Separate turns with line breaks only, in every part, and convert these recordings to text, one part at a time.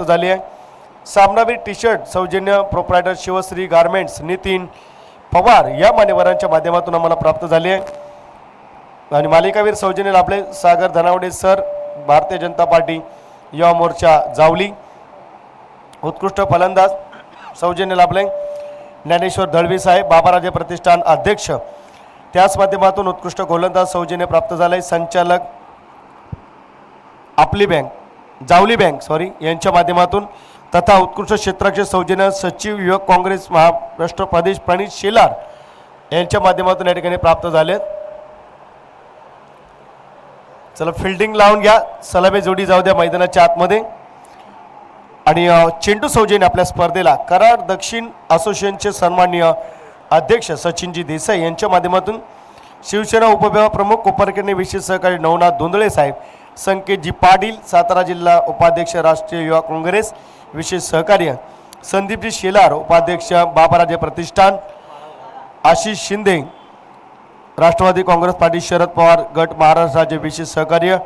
झाली आहे। सामनावीर टी शर्ट सौजन्य प्रोप्रायटर शिवश्री गारमेंट्स नितीन पवार या मान्यवरांच्या माध्यमातून आम्हाला प्राप्त झाली आहे। आणि मालिकावीर सौजन्य लाभले सागर धनावडे सर भारतीय जनता पार्टी युवा मोर्चा जावली। उत्कृष्ट फलंदाज सौजन्य लाभले ज्ञानेश्वर दळवी साहेब बाबाराजे प्रतिष्ठान अध्यक्ष, त्याच माध्यमातून उत्कृष्ट गोलंदाज सौजन्य प्राप्त झाले संचालक आपली बँक जावली बँक यांच्या माध्यमातून तथा उत्कृष्ट क्षेत्राचे सौजन्य सचिव युवक काँग्रेस महाराष्ट्र प्रदेश प्रणित शेलार यांच्या माध्यमातून या ठिकाणी प्राप्त झाले। चला फिल्डिंग लावून घ्या, सलामी जोडी जाऊ द्या मैदानाच्या आतमध्ये। आणि चेंडू सौजन्य आपल्या स्पर्धेला कराड दक्षिण असोसिएशनचे सन्माननीय अध्यक्ष सचिनजी देसाई यांच्या माध्यमातून शिवसेना उपविभाग प्रमुख कोपरखेडणे विशेष सहकारी नवनाथ दोंदळे साहेब, संकेतजी पाटील सातारा जिल्हा उपाध्यक्ष राष्ट्रीय युवा काँग्रेस विशेष सहकार्य, संदीपजी शेलार उपाध्यक्ष बाबाराजे प्रतिष्ठान, आशिष शिंदे राष्ट्रवादी काँग्रेस पार्टी शरद पवार गट महाराष्ट्र राज्य विशेष सहकार्य,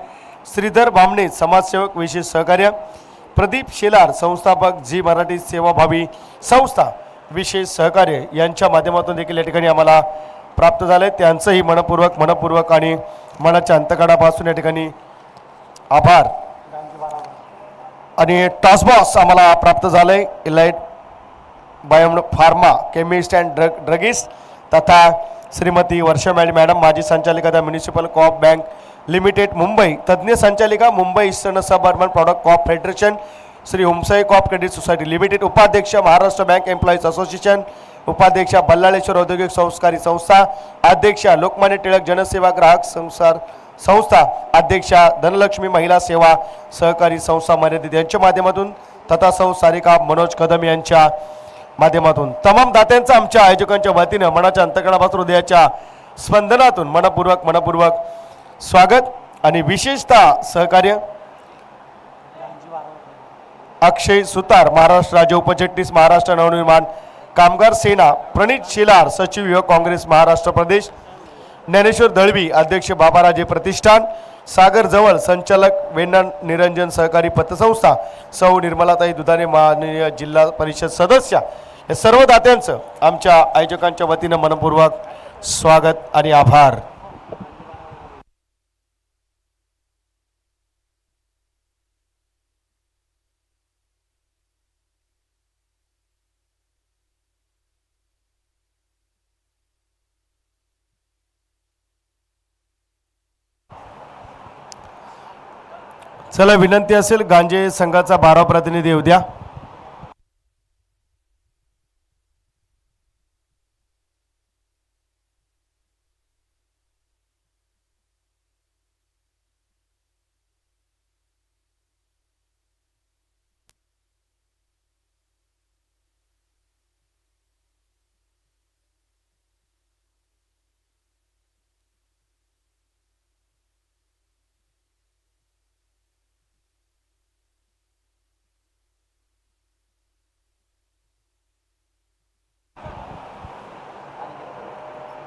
श्रीधर बामणे समाजसेवक विशेष सहकार्य, प्रदीप शेलार संस्थापक जी मराठी सेवाभावी संस्था विशेष सहकार्य यांच्या माध्यमातून देखील या ठिकाणी आम्हाला प्राप्त झाले। त्यांचंही मनपूर्वक आणि मनाच्या अंतकडापासून या ठिकाणी आभार। आणि टॉस बॉक्स आम्हाला प्राप्त झाले elite bio pharma chemist and druggist तथा श्रीमती वर्षा मॅडम माजी संचालिका municipal co-op bank limited Mumbai, तज्ञ संचालिका Mumbai eastern sub urban product co-op federation, Shri Omsai co-op credit society limited उपाध्यक्ष महाराष्ट्र बँक एम्प्लॉईज असोसिएशन, उपाध्यक्ष बल्लाळेश्वर औद्योगिक संस्कारी संस्था, अध्यक्ष लोकमान्य टिळक जनसेवा ग्राहक संस्था, अध्यक्षा धनलक्ष्मी महिला सेवा सहकारी संस्था मर्यादित यांच्या माध्यमातून तथा सारिका मनोज कदम यांच्या माध्यमातून तमाम दात्यांचा आमच्या आयोजकांच्या वतीने मनाच्या अंतकणापासून हृदयाच्या स्पंदनातून मनपूर्वक स्वागत। आणि विशेषतः सहकार्य अक्षय सुतार महाराष्ट्र राज्य उपचिटणीस महाराष्ट्र नवनिर्माण कामगार सेना प्रणित शेलार सचिव युवक काँग्रेस महाराष्ट्र प्रदेश, ज्ञानेश्वर दळवी अध्यक्ष बाबाराजे प्रतिष्ठान, सागर जवळ संचालक वेण्णा निरंजन सहकारी पतसंस्था, सौ निर्मलाताई दुधाने माननीय जिल्हा परिषद सदस्य, या सर्व दात्यांचं आमच्या आयोजकांच्या वतीने मनपूर्वक स्वागत आणि आभार। चला विनंती असेल गांजे संघाचा 12 प्रतिनिधी येऊ द्या।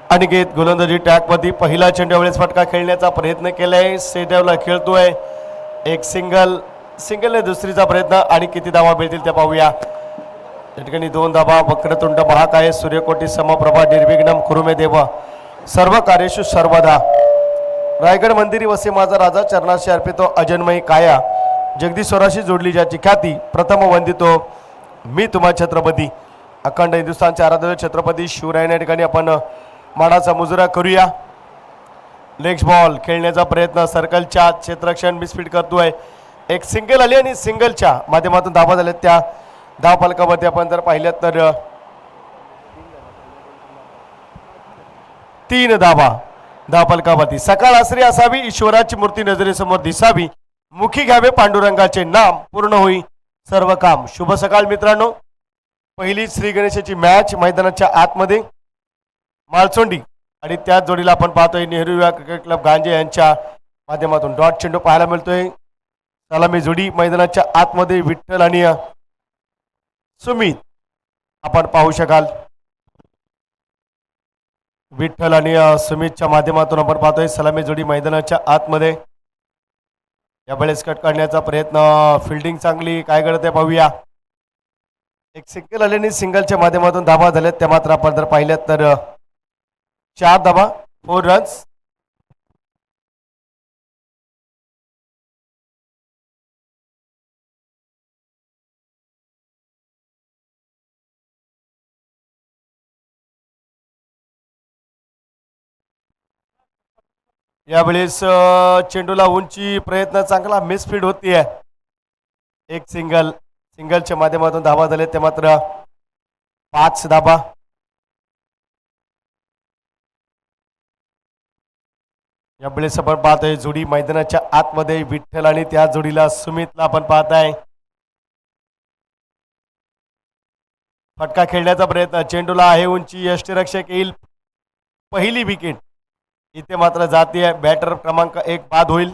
अनिकेत गोलंदाजी टॅकमध्ये पहिला चेंडू वेळेस फटका खेळण्याचा प्रयत्न केलाय, सेटअपला खेळतोय, एक सिंगलने दुसरीचा प्रयत्न आणि किती धावा मिळतील ते पाहूया। त्या ठिकाणी 2 धावा, वक्रतुंड महाकाय सूर्यकोटी समप्रभा निर्विघ्नम कुरुमे देव सर्व कार्येषु सर्वदा, रायगड मंदिरी वसे माझा राजा चरणाशी अर्पितो अजन्मयी काया, जगदीश्वराशी जोडली ज्याची ख्याती प्रथम वंदितो मी तुम्हा छत्रपती, अखंड हिंदुस्थानचे आराध्य छत्रपती शिवराय या ठिकाणी आपण मानाचा मुजरा करूया। लेग बॉल खेळण्याचा प्रयत्न सर्कलच्या क्षेत्ररक्षण मिसफीट करतोय, एक सिंगल आली आणि सिंगलच्या माध्यमातून धावा झाल्यात। त्या धाव फलकावरती आपण जर पाहिल्यात तर 3 धावा धाव फलकावरती। सकाळ आसरी असावी ईश्वराची मूर्ती नजरेसमोर दिसावी, मुखी घ्यावे पांडुरंगाचे नाम पूर्ण होई सर्व काम। शुभ सकाळ मित्रांनो, पहिली श्री गणेशाची मॅच मैदानाच्या आतमध्ये मालचोंडी आणि त्याच जोडीला आपण पाहतोय नेहरू युवा क्रिकेट क्लब गांजे यांच्या माध्यमातून डॉट चेंडू पाहायला मिळतोय। सलामी जोडी मैदानाच्या आतमध्ये विठ्ठल आणि सुमित आपण पाहू शकाल। विठ्ठल आणि सुमितच्या माध्यमातून आपण पाहतोय सलामी जोडी मैदानाच्या आतमध्ये। यावेळेस कट काढण्याचा प्रयत्न, फिल्डिंग चांगली, काय करते पाहूया. एक सिंगल आल्याने सिंगलच्या माध्यमातून धाबा झाल्यात त्या मात्र आपण जर पाहिल्यात तर 4 धाबा 4 रन्स. यावेळेस चेंडूला उंची, प्रयत्न चांगला, मिसफीड होतीये. एक सिंगलच्या माध्यमातून धाबा झाले ते मात्र 5 धाबा. यावेळेस आपण पाहतोय जोडी मैदानाच्या आतमध्ये विठ्ठल आणि त्या जोडीला सुमितला आपण पाहताय. फटका खेळण्याचा प्रयत्न, चेंडूला आहे उंची, यष्टीरक्षक येईल, पहिली विकेट. इथे मात्र जातीय बॅटर क्रमांक 1 बाद होईल.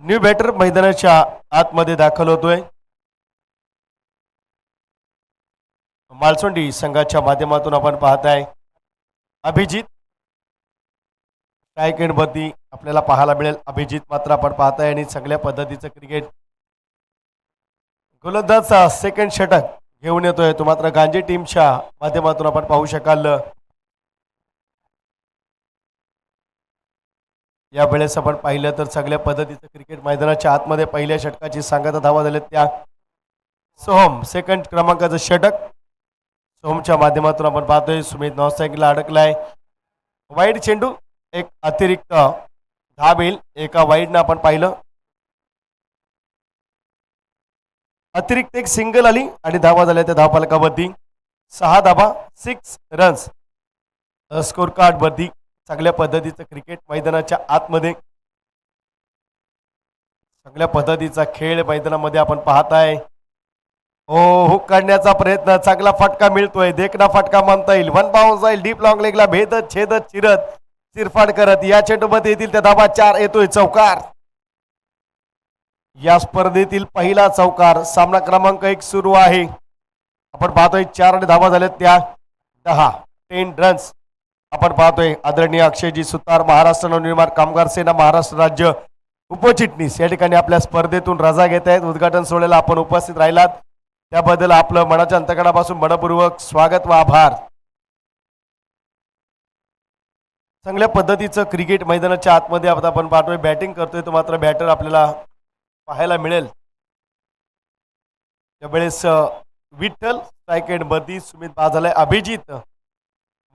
न्यू बॅटर मैदानाच्या आतमध्ये दाखल होतोय. मालसोंडी संघाच्या माध्यमातून आपण पाहताय अभिजित. स्ट्राईक एंडवरती आपल्याला पाहायला मिळेल अभिजित मात्र आपण पाहताय आणि चांगल्या पद्धतीचं क्रिकेट. गोलंदाजचा सेकंड षटक घेऊन येतोय तो मात्र गांजे टीमच्या माध्यमातून आपण पाहू शकाल. या वेळेस आपण पाहिलं तर चांगल्या पद्धतीचं क्रिकेट मैदानाच्या आतमध्ये पहिल्या षटकाची सांगता धावा झाल्यात त्या. सोहम सेकंड क्रमांकाचं षटक. सोहमच्या माध्यमातून आपण पाहतोय सुमित नॉनस्ट्राईकला अडकलाय. वाईड चेंडू, एक अतिरिक्त धाब येईल. एका वाईडनं आपण पाहिलं, अतिरिक्त एक सिंगल आली आणि धावा झाल्या त्या धावफलकावरती 6 धाबा 6 रन्स. स्कोर कार्ड वरती चांगल्या पद्धतीचं क्रिकेट मैदानाच्या आतमध्ये, चांगल्या पद्धतीचा खेळ मैदानामध्ये आपण पाहताय. हुक काढण्याचा प्रयत्न, चांगला फटका मिळतोय, देखना फटका म्हणता येईल. 1 बाउन्स जाईल डीप लॉंग लेगला, भेदत छेदत चिरत चिरफाड करत या चेंडूमध्ये येतील त्या धाबा 4. येतोय चौकार. या स्पर्धेतील पहिला चौकार. सामना क्रमांक 1 सुरू आहे. आपण पाहतोय 4 आणि धाबा झाल्यात त्या 10 रन्स. आपण पाहतोय आदरणीय अक्षयजी सुतार, महाराष्ट्र नवनिर्माण कामगार सेना महाराष्ट्र राज्य उपचिटणीस या ठिकाणी आपल्या स्पर्धेतून रजा घेत आहेत. उद्घाटन सोहळ्याला आपण उपस्थित राहिलात त्याबद्दल आपलं मनाच्या अंतकणापासून मनपूर्वक स्वागत व आभार. चांगल्या पद्धतीचं क्रिकेट मैदानाच्या आतमध्ये आपण पाहतोय. बॅटिंग करतोय तो मात्र बॅटर आपल्याला पाहायला मिळेल. त्यावेळेस विठ्ठल स्ट्राईक एंड मध्ये, सुमित बाद झालाय. अभिजित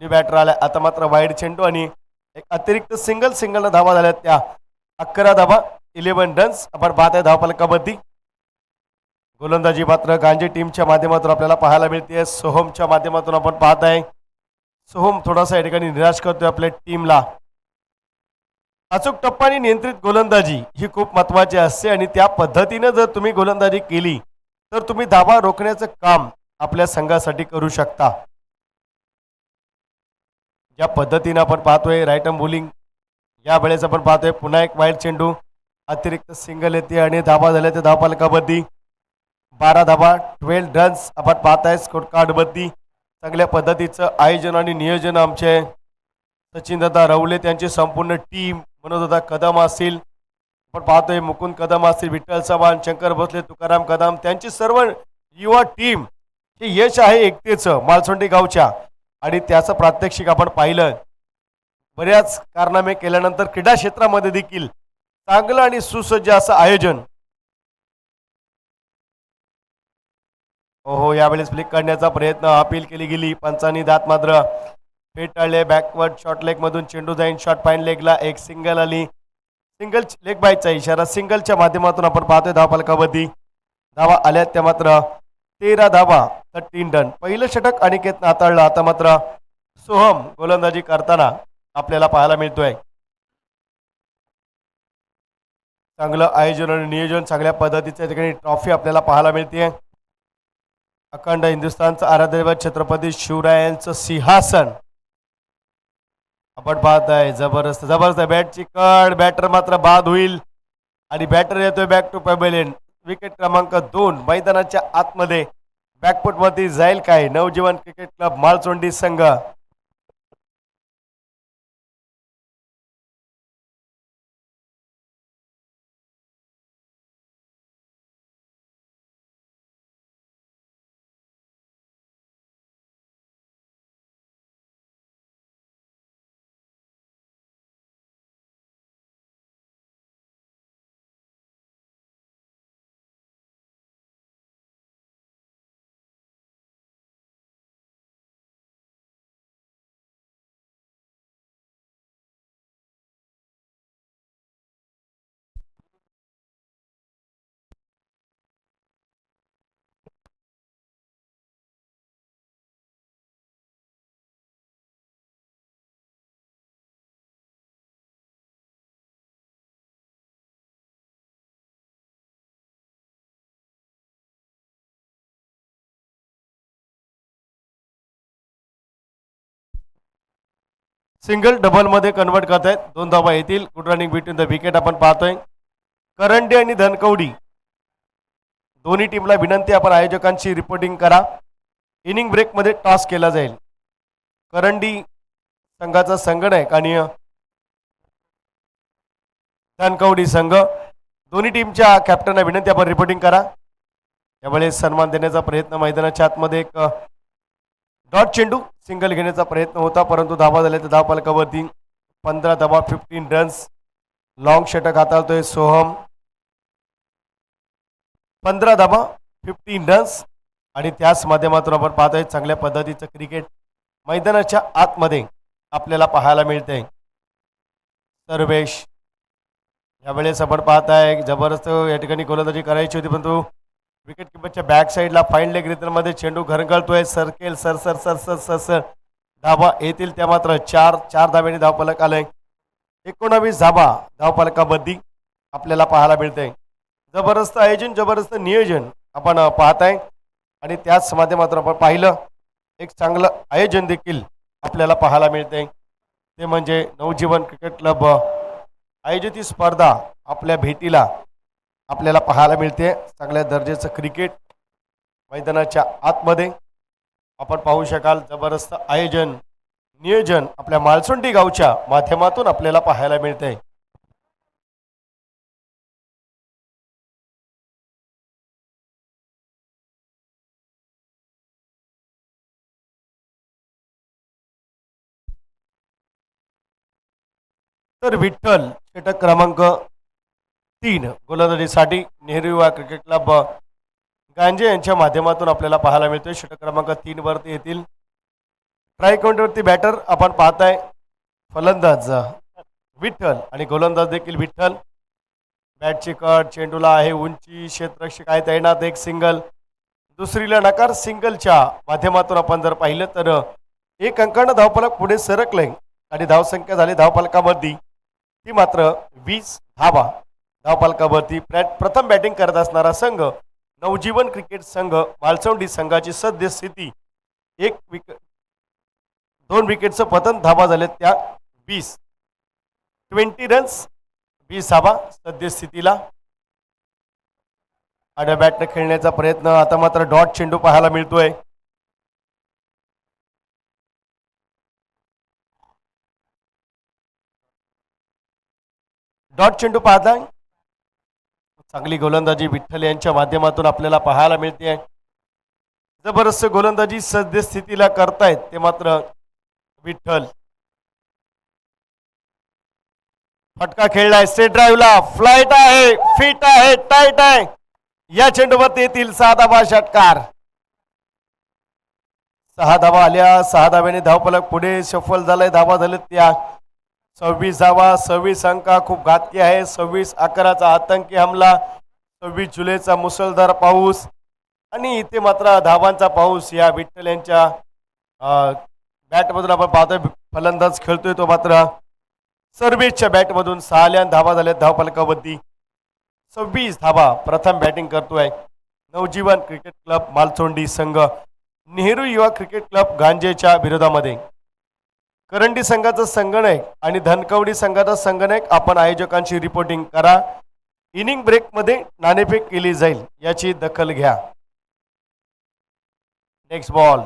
न्यू बॅटर आलाय. आता मात्र वाईड चेंडू आणि एक अतिरिक्त सिंगल धावा झाल्यात त्या 11 धावा 11 रन्स. आपण पाहताय धावफलकामध्ये. गोलंदाजी मात्र गांजे टीमच्या माध्यमातून आपल्याला पाहायला मिळते. सोहमच्या माध्यमातून आपण पाहताय. सोहम थोडासा या ठिकाणी निराश करतोय आपल्या टीमला. अचूक टप्पा आणि नियंत्रित गोलंदाजी ही खूप महत्वाची असते आणि त्या पद्धतीने जर तुम्ही गोलंदाजी केली तर तुम्ही धावा रोखण्याचं काम आपल्या संघासाठी करू शकता. या पद्धतीने आपण पाहतोय राईट आर्म बॉलिंग. या वेळेस आपण पाहतोय पुन्हा एक वाईड चेंडू, अतिरिक्त सिंगल येते आणि धावा झाल्या त्या धावफलकावरती 12 धावा 12 रन्स. आपण पाहताय स्कोर कार्ड वरती. चांगल्या पद्धतीचं आयोजन आणि नियोजन आमचे सचिन दादा रवले, त्यांची संपूर्ण टीम, मनोज दादा कदम असतील, आपण पाहतोय मुकुंद कदम असतील, विठ्ठल चव्हाण, शंकर भोसले, तुकाराम कदम, त्यांची सर्व युवा टीम. हे यश आहे एकतेचं मालसोंडी गावच्या आणि त्याचं प्रात्यक्षिक आपण पाहिलं. बऱ्याच कारनामे केल्यानंतर क्रीडा क्षेत्रामध्ये देखील चांगलं आणि सुसज्ज असं आयोजन. ओहो, यावेळेस फ्लिक करण्याचा प्रयत्न, अपील केली गेली. पंचांनी दात मात्र फेटाळले. बॅकवर्ड शॉर्ट लेग मधून चेंडू जाईन शॉर्ट फाईन लेगला. एक सिंगल आली. सिंगल लेग बायचा इशारा, सिंगलच्या माध्यमातून आपण पाहतोय धावफलकावरती धावा आल्या त्या मात्र 13 धावा 13 रन. पहिलं षटक अनिकेतनं हाताळलं. आता मात्र सोहम गोलंदाजी करताना आपल्याला पाहायला मिळतोय. चांगलं आयोजन आणि नियोजन, चांगल्या पद्धतीच्या ठिकाणी ट्रॉफी आपल्याला पाहायला मिळते. अखंड हिंदुस्थानचं आराध्य छत्रपती शिवरायांचं सिंहासन आपण पाहताय. जबरदस्त जबरदस्त बॅटची कड, बॅटर मात्र बाद होईल आणि बॅटर येतोय बॅक टू पॅबेलियन. विकेट क्रमांक 2 मैदानाच्या आतमध्ये बॅकफुट मध्ये जाईल काय? नवजीवन क्रिकेट क्लब माळचोंडी संघ. सिंगल डबल मध्ये कन्वर्ट करतायत. 2 धावा येतील. Good running between the wicket आपण पाहतोय. करंडी आणि धनकवडी दोन्ही टीमला विनंती, आपण आयोजकांची रिपोर्टिंग करा. इनिंग ब्रेक मध्ये टॉस केला जाईल. करंडी संघाचा संगणक आणि धनकवडी संघ दोन्ही टीमच्या कॅप्टनला विनंती, आपण रिपोर्टिंग करा. यावेळेस सन्मान देण्याचा प्रयत्न, मैदानाच्या आतमध्ये एक डॉट चेंडू सिंगल घेण्याचा प्रयत्न होता, परंतु धावा झाल्या तर धावफलकावरती 15 धावा 15 रन्स. लॉंग षटक हाताळतोय सोहम. 15 धावा 15 रन्स आणि त्याच माध्यमातून आपण पाहतोय चांगल्या पद्धतीचं क्रिकेट मैदानाच्या आतमध्ये आपल्याला पाहायला मिळतंय. सर्वेश यावेळेस आपण पाहताय जबरदस्त या ठिकाणी गोलंदाजी करायची होती, परंतु विकेट किपरच्या बॅक साईडला फाईन लेग रिदममध्ये चेंडू घरंगळतोय. सरकेल sir sir sir sir sir sir धावा येतील त्या मात्र 4 धाव्यांनी धावफलक आलंय. 19 धावा धावफलकामध्ये आपल्याला पाहायला मिळतंय. जबरदस्त आयोजन, जबरदस्त नियोजन आपण पाहताय आणि त्याच माध्यमातून आपण पाहिलं एक चांगलं आयोजन देखील आपल्याला पाहायला मिळतंय. ते म्हणजे नवजीवन क्रिकेट क्लब आयोजित ही स्पर्धा आपल्या भेटीला आपल्याला पाहायला मिळते. चांगल्या दर्जाचं क्रिकेट मैदानाच्या आतमध्ये आपण पाहू शकाल. जबरदस्त आयोजन नियोजन आपल्या माळसुंडी गावच्या माध्यमातून आपल्याला पाहायला मिळते. तर विठ्ठल षटक क्रमांक 3 गोलंदाजीसाठी नेहरू युवा क्रिकेट क्लब गांजे यांच्या माध्यमातून आपल्याला पाहायला मिळतोय. षटक क्रमांक 3 वरती येतील. ट्राय काउंटरवरती बॅटर आपण पाहताय फलंदाज विठ्ठल आणि गोलंदाज देखील विठ्ठल. बॅटची कट, चेंडूला आहे उंची, क्षेत्ररक्षक आहे तैनात. एक सिंगल, दुसरीला नकार. सिंगलच्या माध्यमातून आपण जर पाहिलं तर 1 अंकानं धावफलक पुढे सरकलंय आणि धावसंख्या झाली धावफलकावरती ती मात्र 20 धावा. धावफलकावरती प्रथम बॅटिंग करत असणारा संघ नवजीवन क्रिकेट संघ मालसौंडी संघाची सद्यस्थिती 2 विकेटचं पतन. धावा झाले त्या 20 रन्स 20 धावा सद्यस्थितीला. आड्या बॅटने खेळण्याचा प्रयत्न. आता मात्र डॉट चेंडू पाहायला मिळतोय. डॉट चेंडू पाहताय. चांगली गोलंदाजी विठ्ठल यांच्या माध्यमातून आपल्याला पाहायला मिळते. जबरदस्त गोलंदाजी सद्यस्थितीला करतायत ते मात्र विठ्ठल. फटका खेळलाय स्ट्रेट ड्राईव्हला, फ्लाइट आहे, फिट आहे, टाईट आहे. या चेंडूवरती येतील 6 धावा षटकार. 6 धावा आल्या. 6 धाव्याने धावफलक पुढे शफल झालाय. धावा झालेत त्या 26 धावा, 26 अंक खूप घातकी आहे. 26-11चा आतंकी हमला, 26 जुलैचा मुसळधार पाऊस आणि इथे मात्र धावांचा पाऊस. या विठ्ठल यांच्या बॅटमधून आपण पाहतोय फलंदाज खेळतोय तो मात्र सर्व्हिसच्या बॅटमधून 6 धावा झाल्या धावफलकावरती. 26 धावा. प्रथम बॅटिंग करतोय नवजीवन क्रिकेट क्लब मालचोंडी संघ नेहरू युवा क्रिकेट क्लब गांजेच्या विरोधामध्ये. करंडी संघाचा संगणक आणि धनकवडी संघाचा संगणक आपण आयोजकांची रिपोर्टिंग करा. इनिंग ब्रेकमध्ये नाणेफेक केली जाईल याची दखल घ्या. Next ball.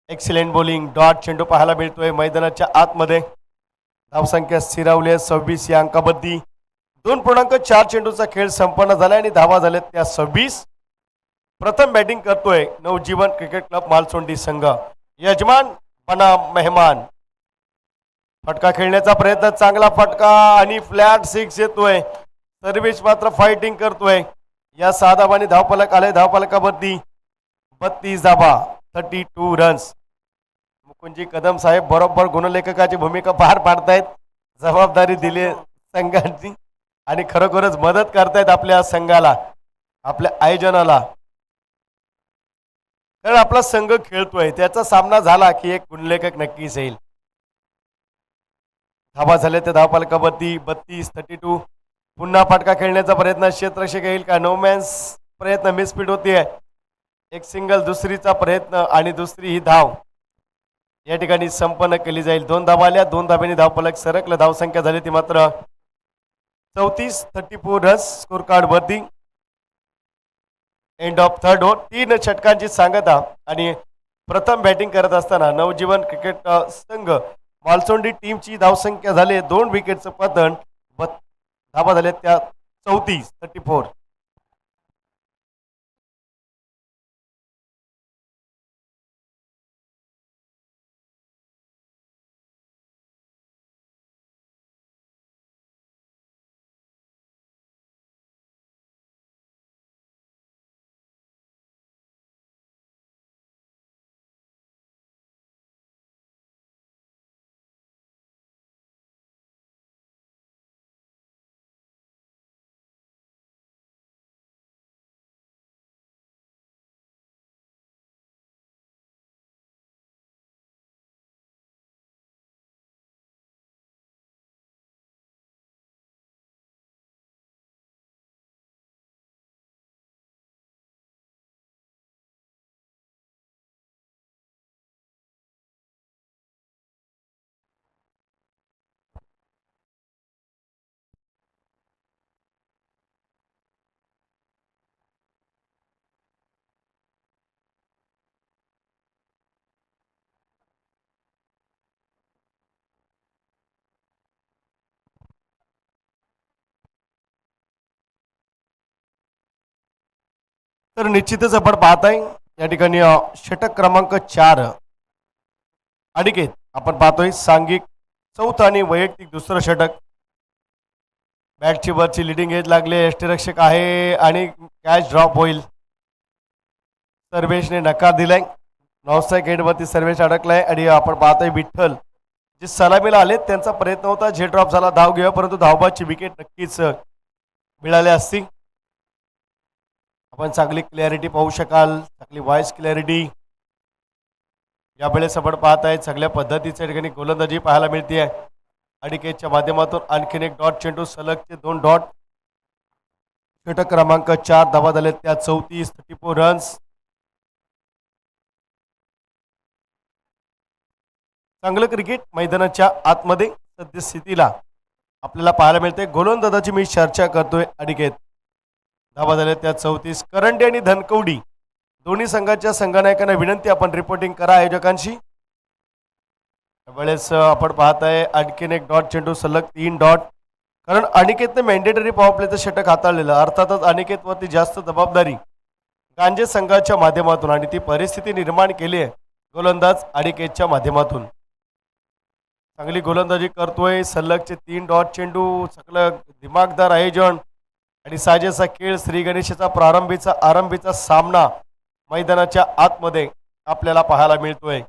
Excellent bowling. Dot चेंडू पाहायला मिळतोय मैदानाच्या आतमध्ये. धावसंख्या स्थिरावली आहे 26 या अंकाबद्दी. 2.4 चेंडूचा खेळ संपन्न झाला आणि धावा झाल्यात त्या 26. प्रथम बॅटिंग करतोय नवजीवन क्रिकेट क्लब मालचोंडी संघ. यजमान बना मेहमान. फटका खेळण्याचा प्रयत्न, चांगला फटका आणि फ्लॅट 6 येतोय. सर्व्हिस मात्र फायटिंग करतोय. या 6 धावांनी धावफलक आले धावफलकावरती 32 धावा, 32 रन्स. मुकुंदजी कदम साहेब बरोबर गुणलेखकाची भूमिका पार पाडतायत. जबाबदारी दिली संघाची आणि खरोखरच मदत करतायत आपल्या संघाला, आपल्या आयोजनाला. कारण आपला संघ खेळतोय, त्याचा सामना झाला की एक गुणलेखक नक्कीच येईल. धावा झाल्या त्या धावफलकावरती 32-32. पुन्हा फटका खेळण्याचा प्रयत्न, क्षेत्ररक्षक येईल का? नो मॅन्स प्रयत्न मिसफिट होतीये. एक सिंगल, दुसरीचा प्रयत्न आणि दुसरी ही धाव या ठिकाणी संपन्न केली जाईल. 2 धावा आल्या, 2 धाब्यांनी धावफलक सरकलं. धावसंख्या झाली ती मात्र 34 रन्स स्कोर कार्ड वरती. End of third over. 3 षटकांची सांगता आणि प्रथम बॅटिंग करत असताना नवजीवन क्रिकेट संघ मालचोंडी टीमची धावसंख्या झाली 2 विकेटचं पतन. धावा झाल्या त्या 34. तर निश्चितच आपण पाहताय या ठिकाणी षटक क्रमांक 4 अनिकेत आपण पाहतोय. सांघिक 4th आणि वैयक्तिक 2रं षटक. बॅटची वरची लिडिंग एज लागले. यष्टीरक्षक आहे आणि कॅच ड्रॉप होईल. सर्वेशने नकार दिलाय. नॉनस्ट्राईक एंडवरती सर्वेश अडकलाय आणि आपण पाहतोय विठ्ठल जे सलामीला आले त्यांचा प्रयत्न होता झेड ड्रॉप झाला धाव घेऊया, परंतु धावबाची विकेट नक्कीच मिळाली असती. आपण चांगली क्लॅरिटी पाहू शकाल, चांगली व्हॉइस क्लॅरिटी यावेळेस आपण पाहत आहे. चांगल्या पद्धतीच्या ठिकाणी गोलंदाजी पाहायला मिळते. अनिकेतच्या माध्यमातून आणखीन एक डॉट चेंडू, सलगचे 2 डॉट. षटक क्रमांक 4 धावा झाले त्या 34 रन्स. चांगलं क्रिकेट मैदानाच्या आतमध्ये सद्यस्थितीला आपल्याला पाहायला मिळते. गोलंदाजाची मी चर्चा करतोय. अनिकेत धावा झाल्या त्या 34. करंडी आणि धनकवडी दोन्ही संघाच्या संघनायकांना विनंती आपण रिपोर्टिंग करा आयोजकांशी. त्यावेळेस आपण पाहत आहे आणखीन एक डॉट चेंडू, सलग 3 डॉट. कारण अनिकेतने मॅन्डेटरी पॉवर प्लेचं षटक हाताळलेलं. अर्थातच अनिकेतवरती जास्त जबाबदारी गांजे संघाच्या माध्यमातून आणि ती परिस्थिती निर्माण केली आहे गोलंदाज अनिकेतच्या माध्यमातून. चांगली गोलंदाजी करतोय. सलगचे 3 डॉट चेंडू, चांगलं दिमागदार आयोजन आणि साजेसा खेळ. श्री गणेशाचा आरंभीचा सामना मैदानाच्या आतमध्ये आपल्याला पाहायला मिळतोय.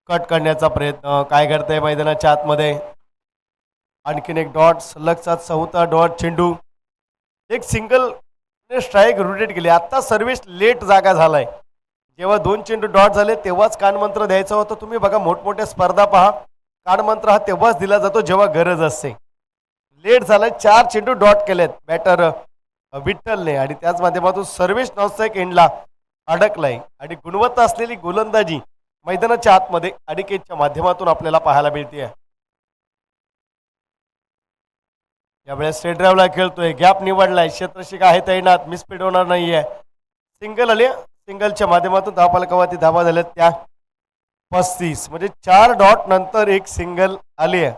कट करण्याचा प्रयत्न, काय करताय मैदानाच्या आतमध्ये. आणखीन एक डॉट, सलगचा चौथा डॉट चेंडू. एक सिंगल स्ट्राईक रोटेट केली. आता सर्व्हिस लेट जागा झालाय. जेव्हा 2 चेंडू डॉट झाले तेव्हाच कानमंत्र द्यायचा होता. तुम्ही बघा मोठमोठ्या स्पर्धा पहा, कानमंत्र हा तेव्हाच दिला जातो जेव्हा गरज असते. लेट झालाय. 4 चेंडू डॉट केलेत बॅटर विठ्ठलने आणि त्याच माध्यमातून सर्व्हिस नॉनस्ट्राईक एंडला अडकलाय. आणि गुणवत्ता असलेली गोलंदाजी मैदानाच्या आतमध्ये अनिकेतच्या माध्यमातून आपल्याला पाहायला मिळते. यावेळेस स्ट्रेट ड्राईव्हला खेळतोय, गॅप निवडलाय, क्षेत्रशिका आहे तैनात, मिसपीड होणार नाहीये. सिंगल आले. सिंगलच्या माध्यमातून धावफलकावरती धावा झाल्यात त्या 35. म्हणजे 4 डॉट नंतर एक सिंगल आली आहे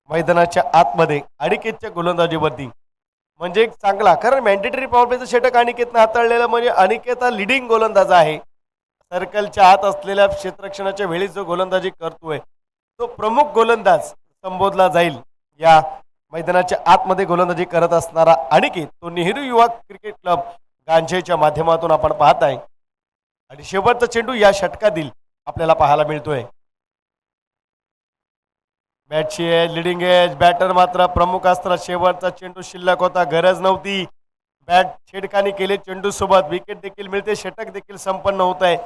मैदानाच्या आतमध्ये अनिकेतच्या गोलंदाजीवरती. म्हणजे एक चांगला, कारण मॅन्डेटरी पॉवर प्लेचं षटक अनिकेतनं हाताळलेलं. म्हणजे अनिकेत हा लिडिंग गोलंदाज आहे. सर्कलच्या आत असलेल्या क्षेत्ररक्षणाच्या वेळी जो गोलंदाजी करतोय तो प्रमुख गोलंदाज संबोधला जाईल. या मैदानाच्या आतमध्ये गोलंदाजी करत असणारा अनिकेत, तो नेहरू युवा क्रिकेट क्लब गांजेच्या माध्यमातून आपण पाहताय. आणि शेवटचा चेंडू या षटकातील आपल्याला पाहायला मिळतोय. बॅटची एज, लिडिंग एज, बॅटर मात्र प्रमुख अस्त्र. शेवटचा चेंडू शिल्लक होता, गरज नव्हती. बॅट छेडखानी केले चेंडू सोबत, विकेट देखील मिळते, षटक देखील संपन्न होत आहे.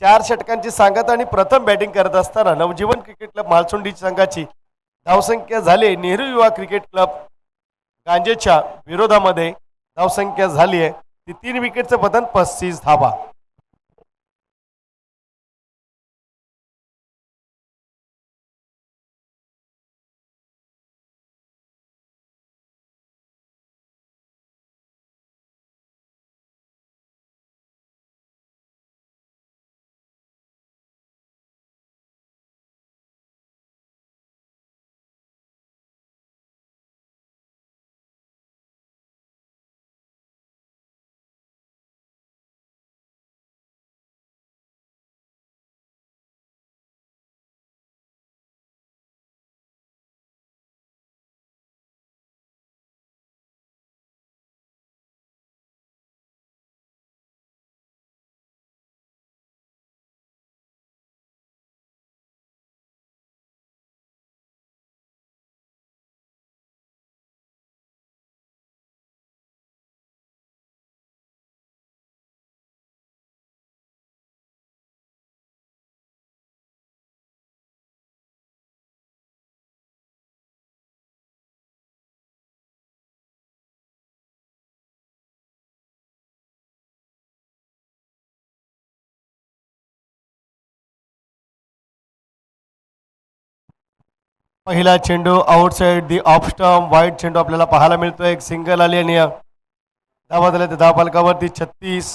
4 षटकांची सांगत आणि प्रथम बॅटिंग करत असताना नवजीवन क्रिकेट क्लब मालसुंडी संघाची धावसंख्या झाली नेहरू युवा क्रिकेट क्लब गांजेच्या विरोधामध्ये. धावसंख्या झाली आहे ती 3 विकेटचं पतन, 35 धावा. पहिला चेंडू आउटसाइड दी ऑफ स्टंप, वाईट चेंडू आपल्याला पाहायला मिळतोय. एक सिंगल आली आणि धावा झाल्या त्या धावफलकावरती 36.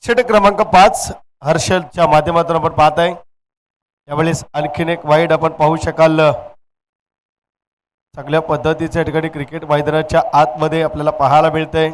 षटक क्रमांक 5 हर्षलच्या माध्यमातून आपण पाहताय. यावेळेस आणखीन एक वाईड आपण पाहू शकाल. चांगल्या पद्धतीच्या ठिकाणी क्रिकेट मैदानाच्या आतमध्ये आपल्याला पाहायला मिळतंय.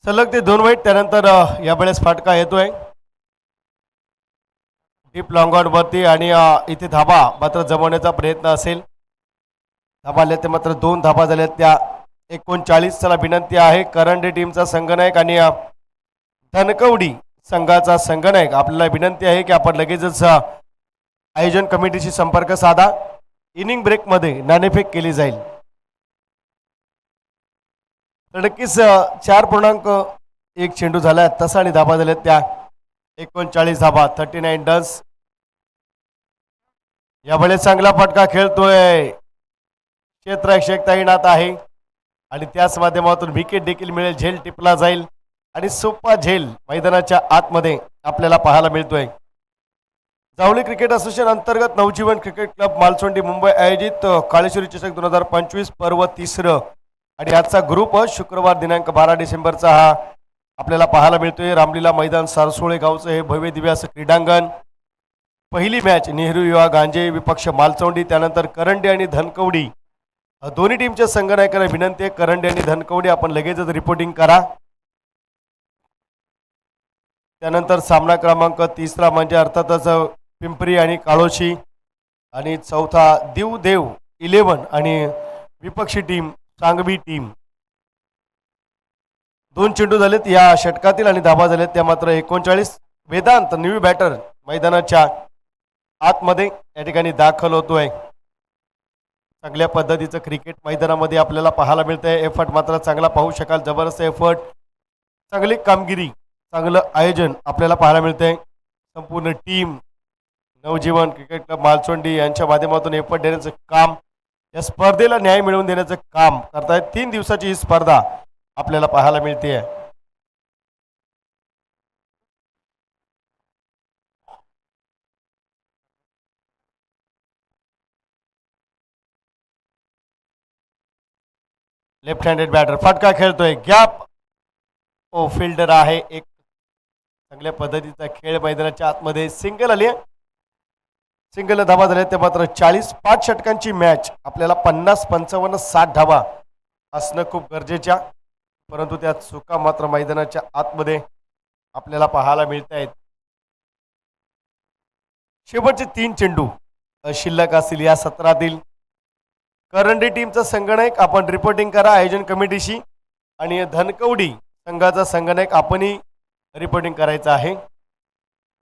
सलग ते 2 वाईट. त्यानंतर यावेळेस फाटका येतोय डीप लॉंगऑन वरती आणि इथे धाबा मात्र जमवण्याचा प्रयत्न असेल. धाबा आल्या ते मात्र 2 धाबा झाल्या त्या 39. चला विनंती आहे करंडे टीमचा संघनायक आणि धनकवडी संघाचा संघनायक, आपल्याला विनंती आहे की आपण लगेचच आयोजन कमिटीशी संपर्क साधा. इनिंग ब्रेकमध्ये नाणेफेक केली जाईल. नक्कीच 4.1 चेंडू झाला तसा आणि धाबा झाल्यात त्या 39 धाबा, 39 रन्स. यावेळेस चांगला फटका खेळतोय, क्षेत्ररक्षक तैनात आहे आणि त्याच माध्यमातून विकेट देखील मिळेल. झेल टिपला जाईल आणि सोपा झेल मैदानाच्या आतमध्ये आपल्याला पाहायला मिळतोय. जावळी क्रिकेट असोसिएशन अंतर्गत नवजीवन क्रिकेट क्लब मालसोंडी मुंबई आयोजित काळेश्वरी चषक 2025 पर्व 3 आणि आजचा ग्रुप शुक्रवार दिनांक 12 डिसेंबरचा हा आपल्याला पाहायला मिळतोय. रामलीला मैदान सारसोळे गावचं हे भव्य दिव्य असं क्रीडांगण. पहिली मॅच नेहरू युवा गांजे विपक्ष मालचौंडी, त्यानंतर करंडे आणि धनकवडी. दोन्ही टीमच्या संघनायकांना विनंती आहे, करंडे आणि धनकवडी आपण लगेचच रिपोर्टिंग करा. त्यानंतर सामना क्रमांक 3 म्हणजे अर्थातच पिंपरी आणि काळोशी, आणि चौथा देव 11 आणि विपक्षी टीम सांगवी टीम. 2 चेंडू झालेत या षटकातील आणि धाबा झालेत त्या मात्र 39. वेदांत न्यू बॅटर मैदानाच्या आतमध्ये या ठिकाणी दाखल होतोय. चांगल्या पद्धतीचं क्रिकेट मैदानामध्ये आपल्याला पाहायला मिळतंय. एफर्ट मात्र चांगला पाहू शकाल, जबरदस्त एफर्ट, चांगली कामगिरी, चांगलं आयोजन आपल्याला पाहायला मिळतंय. संपूर्ण टीम नवजीवन क्रिकेट क्लब मालचोंडी यांच्या माध्यमातून एफर्ट देण्याचं काम, या स्पर्धेला न्याय मिळवून देण्याचं काम करतायत. 3 दिवसाची ही स्पर्धा आपल्याला पाहायला मिळते. लेफ्ट हँडेड बॅटर फटका खेळतोय, गॅप ओ फिल्डर आहे. एक चांगल्या पद्धतीचा खेळ मैदानाच्या आतमध्ये. सिंगल आली, सिंगल धाबा झाले ते मात्र 40. 5 षटकांची मॅच, आपल्याला 50, 55, 60 धाबा असणं खूप गरजेच्या, परंतु त्या चुका मात्र मैदानाच्या आतमध्ये आपल्याला पाहायला मिळत आहेत. शेवटचे 3 चेंडू शिल्लक असतील या सत्रातील. करंडी टीमचा संगणक आपण रिपोर्टिंग करा आयोजन कमिटीशी, आणि धनकवडी संघाचा संगणक आपणही रिपोर्टिंग करायचं आहे.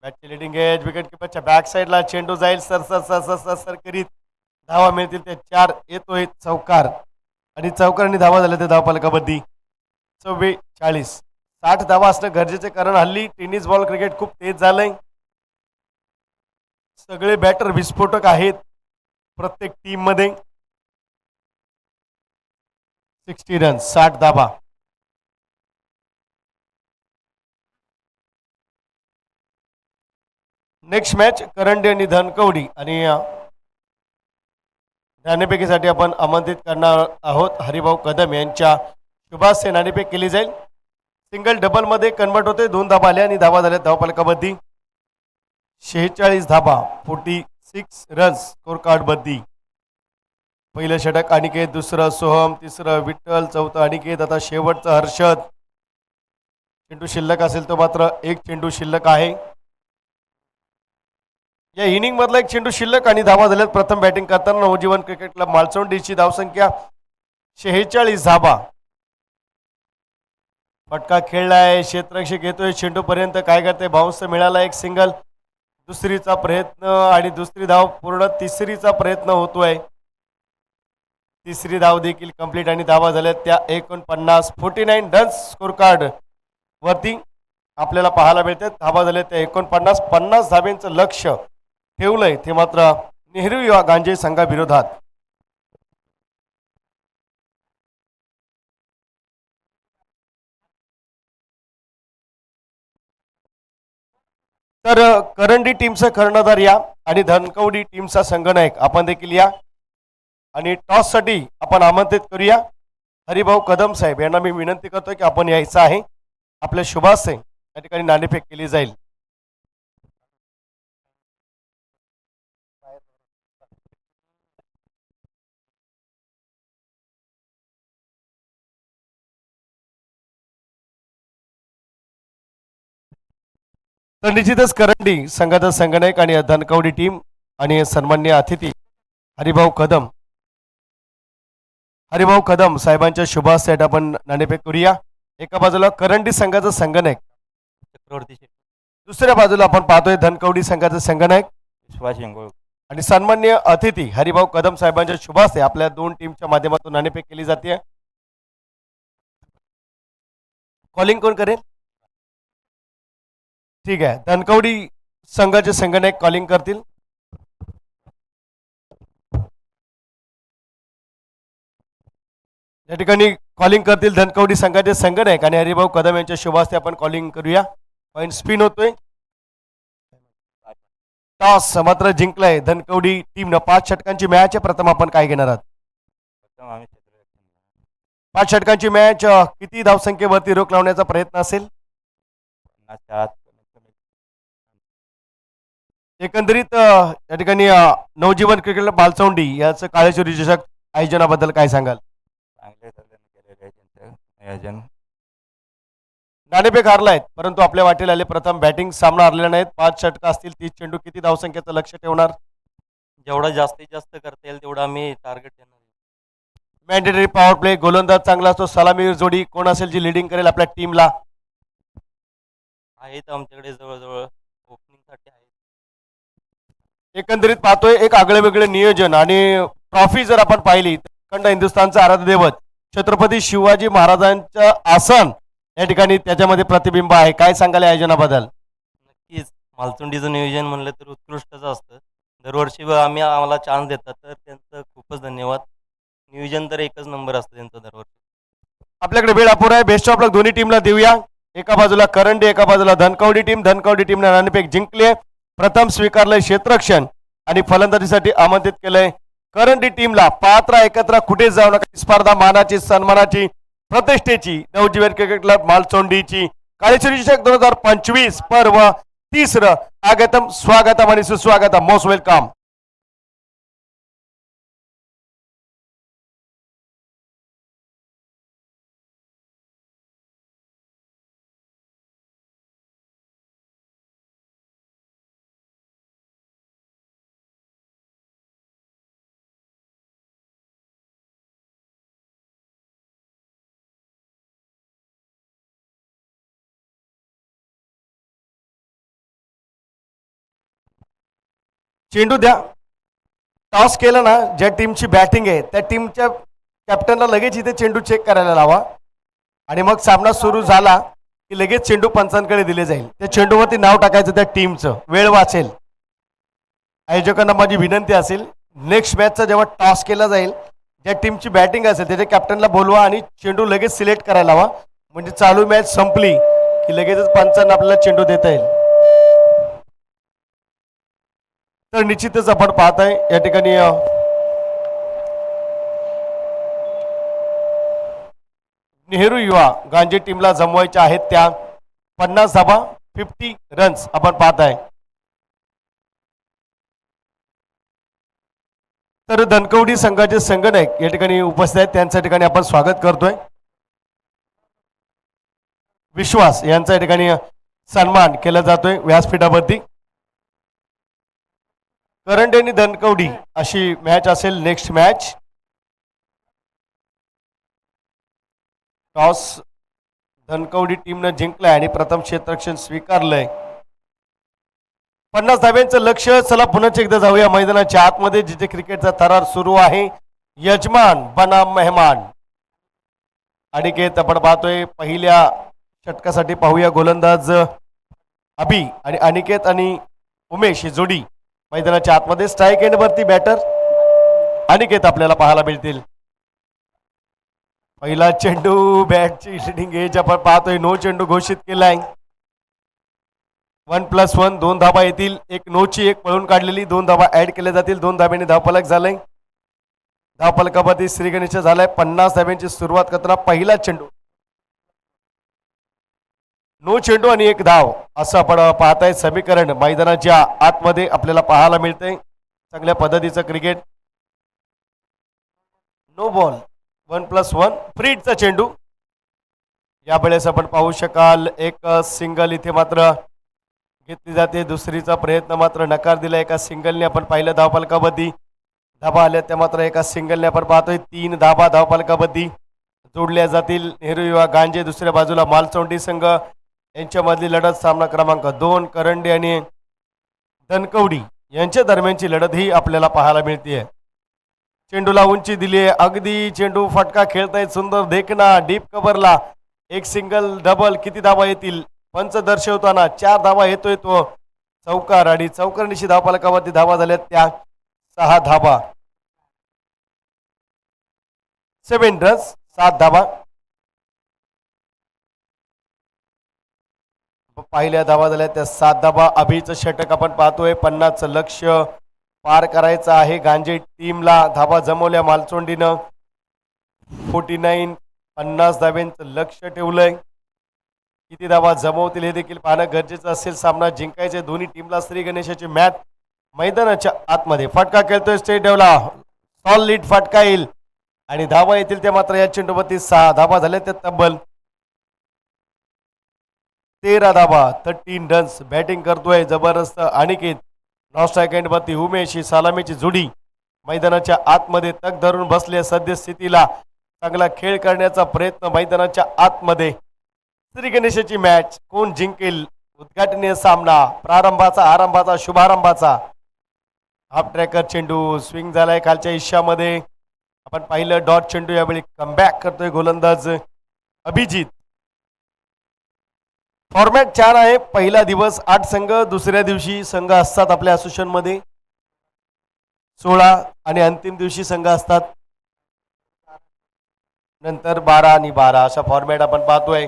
मॅचची लिडिंग एज विकेट किपरच्या बॅक साईडला चेंडू जाईल, sir sir sir sir sir sir करीत धावा मिळतील ते 4. येतोय चौकार, आणि चौकारांनी धावा झाल्या ते धावफलकाबद्दी 44. 60 धावा असणं गरजेचे, कारण हल्ली टेनिस बॉल क्रिकेट खूप तेज झालंय. सगळे बॅटर विस्फोटक आहेत प्रत्येक टीम मध्ये. 60 रन, 60 धाबा. नेक्स्ट मॅच करंडे आणि धनकवडी, आणि नाणेफेकीसाठी आपण आमंत्रित करणार आहोत हरिभाऊ कदम यांच्या शुभास्ते नाणेफेक केली जाईल. सिंगल डबल मध्ये कन्वर्ट होते. 2 धाबा आल्या आणि धाबा झाल्या धावफलकाबद्दी 46 धाबा, 46 रन्स स्कोर कार्ड बद्दी. पहिलं षटक अनिकेत, दुसरं सोहम, तिसरं विठ्ठल, चौथं अनिकेत, आता शेवटचं हर्षद. चेंडू शिल्लक असेल तो मात्र 1 चेंडू शिल्लक आहे. या इनिंग मधला 1 चेंडू शिल्लक आणि धावा झाल्यात. प्रथम बॅटिंग करताना नवजीवन क्रिकेट क्लब मालचौंडीची धावसंख्या 46 धाबा. फटका खेळलाय, क्षेत्ररक्षक येतोय चेंडू पर्यंत, काय करते, बाउन्स मिळाला. 1 सिंगल, दुसरीचा प्रयत्न आणि दुसरी धाव पूर्ण, तिसरीचा प्रयत्न होतोय, तिसरी धाव देखील कंप्लीट आणि धावा झाल्यात त्या 49. 49 रन्स स्कोर कार्ड वरती आपल्याला पाहायला मिळते. धावा झाल्या त्या 49. 50 धाब्यांचं लक्ष ठेवलंय ते मात्र नेहरू युवा गांजे संघाविरोधात. तर करंडी टीमचा कर्णधार या आणि धनकवडी टीमचा संघनायक आपण देखील या, आणि टॉस साठी आपण आमंत्रित करूया हरिभाऊ कदम साहेब यांना. मी विनंती करतोय की आपण यायचं आहे. आपल्या शुभास्ते या ठिकाणी नाणेफेक केली जाईल. तर निश्चितच करंडी संघाचा संघनायक आणि धनकवडी टीम आणि सन्माननीय अतिथी हरिभाऊ कदम साहेबांच्या शुभास्ते आपण नाणेफेक करूया. एका बाजूला करंडी संघाचा संघनायक, दुसऱ्या बाजूला आपण पाहतोय धनकवडी संघाचा संघनायक
विश्वास शेंगोळ,
आणि सन्माननीय अतिथी हरिभाऊ कदम साहेबांच्या शुभास्ते आपल्या 2 टीमच्या माध्यमातून नाणेफेक केली जाते. कॉलिंग कोण करेल? ठीक आहे, धनकवडी संघाचे संघनायक कॉलिंग करतील. या ठिकाणी कॉलिंग करतील धनकवडी संघाचे संघनायक आणि हरिभाऊ कदम यांच्या शुभास्ते आपण कॉलिंग करूया. पॉइंट स्पिन होतोय. टॉस मात्र जिंकलाय धनकवडी टीमनं. 5 षटकांची मॅच आहे. प्रथम आपण काय घेणार आहात?
प्रथम आम्ही
5 षटकांची मॅच, किती धावसंख्येवरती रोख लावण्याचा प्रयत्न असेल?
50च्या आत कमीत कमी.
एकंदरीत या ठिकाणी नवजीवन क्रिकेट बालचौंडी याचं काळेश्वरी चषक आयोजनाबद्दल काय सांगाल?
चांगले तऱ्हेने केलेले आहे त्यांचं नियोजन.
नाणेफेक हारलायत परंतु आपल्या वाटेला आले. प्रथम बॅटिंग सामना हरलेला नाहीत. 5 षटकं असतील, 30 चेंडू. किती धावसंख्येचं लक्ष ठेवणार?
जेवढं जास्तीत जास्त करता येईल तेवढं आम्ही टार्गेट देणार.
मॅन्डेटरी पॉवर प्ले, गोलंदाज चांगला असतो. सलामीवीर जोडी कोण असेल जी लिडिंग करेल आपल्या टीमला?
आहेत आमच्याकडे जवळजवळ ओपनिंगसाठी आहेत.
एकंदरीत पाहतोय एक आगळे वेगळे नियोजन. आणि ट्रॉफी जर आपण पाहिली तर अखंड हिंदुस्थानचं आराध्य दैवत छत्रपती शिवाजी महाराजांचं आसन या ठिकाणी त्याच्यामध्ये प्रतिबिंब आहे. काय सांगाल या आयोजनाबद्दल?
नक्कीच मालचुंडीचं नियोजन म्हणलं तर उत्कृष्टच असतं. दरवर्षी आम्हाला चान्स देतात तर त्यांचं खूपच धन्यवाद. नियोजन तर एकच नंबर असतं त्यांचं दरवर्षी.
आपल्याकडे वेळ अपुरा आहे. बेस्ट ऑफ लक दोन्ही टीमला देऊया. एका बाजूला करंडे, एका बाजूला धनकवडी टीम. धनकवडी टीमने नाणेफेक जिंकले. प्रथम स्वीकारलंय क्षेत्ररक्षण आणि फलंदाजीसाठी आमंत्रित केलंय करंडी टीमला. पात्र एकत्र कुठे जाऊ नका. स्पर्धा मानाची, सन्मानाची, प्रतिष्ठेची. नवजीवन क्रिकेट क्लब मालचोंडीची काळेश्वरी चषक 2025 पर्व 3. आगतम, स्वागतम आणि सुस्वागतम. Most welcome. चेंडू द्या. टॉस केला ना, ज्या टीमची बॅटिंग आहे त्या टीमच्या कॅप्टनला लगेच इथे चेंडू चेक करायला लावा. आणि मग सामना सुरू झाला की लगेच चेंडू पंचांकडे दिले जाईल. त्या चेंडूवरती नाव टाकायचं त्या टीमचं. वेळ वाचेल. आयोजकांना माझी विनंती असेल, नेक्स्ट मॅचचा जेव्हा टॉस केला जाईल ज्या टीमची बॅटिंग असेल त्याच्या कॅप्टनला बोलवा आणि चेंडू लगेच सिलेक्ट करायला लावा. म्हणजे चालू मॅच संपली की लगेचच पंचांना आपल्याला चेंडू देता येईल. तर निश्चितच आपण पाहताय या ठिकाणी नेहरू युवा गांजे टीमला जमवायच्या आहेत त्या 50 धाबा 50 रन्स आपण पाहताय. तर धनकवडी संघाचे संघनायक या ठिकाणी उपस्थित आहेत. त्यांच्या ठिकाणी आपण स्वागत करतोय. विश्वास यांचा या ठिकाणी सन्मान केला जातोय व्यासपीठावरती. करंडे आणि धनकवडी अशी मॅच असेल नेक्स्ट मॅच. टॉस धनकवडी टीमनं जिंकलाय आणि प्रथम क्षेत्ररक्षण स्वीकारलंय. 50 धाब्यांचं लक्ष. चला पुन्हा एकदा जाऊया मैदानाच्या आतमध्ये जिथे क्रिकेटचा थरार सुरू आहे. यजमान बनाम मेहमान. अनिकेत आपण पाहतोय पहिल्या षटकासाठी. पाहूया गोलंदाज अभि आणि अनिकेत आणि उमेश ही जोडी मैदानाच्या आतमध्ये. स्ट्राईक एंड वरती बॅटर अनिकेत आपल्याला पाहायला मिळतील. पहिला चेंडू बॅटची लिडिंग एज आपण पाहतोय. नो चेंडू घोषित केलाय. 1+1 2 धाबा येतील. एक नोची, एक पळून काढलेली. 2 धाबा ऍड केल्या जातील. 2 धाब्यांनी धावफलक झालाय. धावफलकावरती श्री गणेश झालाय. 50 धाब्यांची सुरुवात करताना पहिला चेंडू. नो चेंडू आणि 1 धाव असं आपण पाहताय. समीकरण मैदानाच्या आतमध्ये आपल्याला पाहायला मिळतंय. चांगल्या पद्धतीचं क्रिकेट. No ball. 1+1 फ्रीडचा चेंडू. यावेळेस आपण पाहू शकाल एक सिंगल इथे मात्र घेतली जाते. दुसरीचा प्रयत्न मात्र नकार दिला. एका सिंगलने आपण पाहिलं धावफलकावरती. धाबा आल्या त्या मात्र एका सिंगलने आपण पाहतोय. 3 धाबा धावफलकावरती जोडल्या जातील. नेहरू युवा गांजे दुसऱ्या बाजूला मालचोंडी संघ यांच्यामधली लढत. सामना क्रमांक 2 करंडे आणि धनकवडी यांच्या दरम्यानची लढत ही आपल्याला पाहायला मिळते. चेंडूला उंची दिली आहे. अगदी चेंडू फटका खेळतायत. सुंदर देखना डीप कव्हरला. एक सिंगल डबल. किती धावा येतील? पंच दर्शवताना 4 धावा येतोय तो चौकार. आणि चौकारनिशी धावफलकावरती धावा झाल्यात त्या 6 धावा. 7 रन्स 7 धावा. पहिल्या धावा झाल्या त्या 7 धावा. अभिचं षटक आपण पाहतोय. 50चं लक्ष पार करायचं आहे गांजे टीमला. धावा जमवल्या मालचोंडीनं. 49 50 धाब्यांचं लक्ष ठेवलंय. किती धावा जमवतील हे देखील पाहणं गरजेचं असेल. सामना जिंकायचे दोन्ही टीमला. श्री गणेशाची मॅच मैदानाच्या आतमध्ये. फटका खेळतोय स्टेट डेवला. सॉलिड फटका येईल आणि धावा येतील ते मात्र या चेंडूवरती 6 धावा झाल्या ते तब्बल 13 धावा 13 रन्स. बॅटिंग करतोय जबरदस्त अनिकेत. नॉन स्ट्राईक एंडवरती उमेश ही सलामीची जोडी मैदानाच्या आतमध्ये तग धरून बसले. सद्यस्थितीला चांगला खेळ करण्याचा प्रयत्न मैदानाच्या आतमध्ये. श्री गणेशाची मॅच कोण जिंकेल? उद्घाटनीय सामना प्रारंभाचा आरंभाचा शुभारंभाचा. हाफ ट्रॅकर चेंडू स्विंग झालाय खालच्या हिश्श्यामध्ये. आपण पाहिलं डॉट चेंडू यावेळी कमबॅक करतोय गोलंदाज अभिजित. फॉर्मॅट छान आहे. पहिला दिवस 8 संघ, दुसऱ्या दिवशी संघ असतात आपल्या असोसिएशन मध्ये 16 आणि अंतिम दिवशी संघ असतात नंतर 12 आणि 12 असा फॉर्मॅट आपण पाहतोय.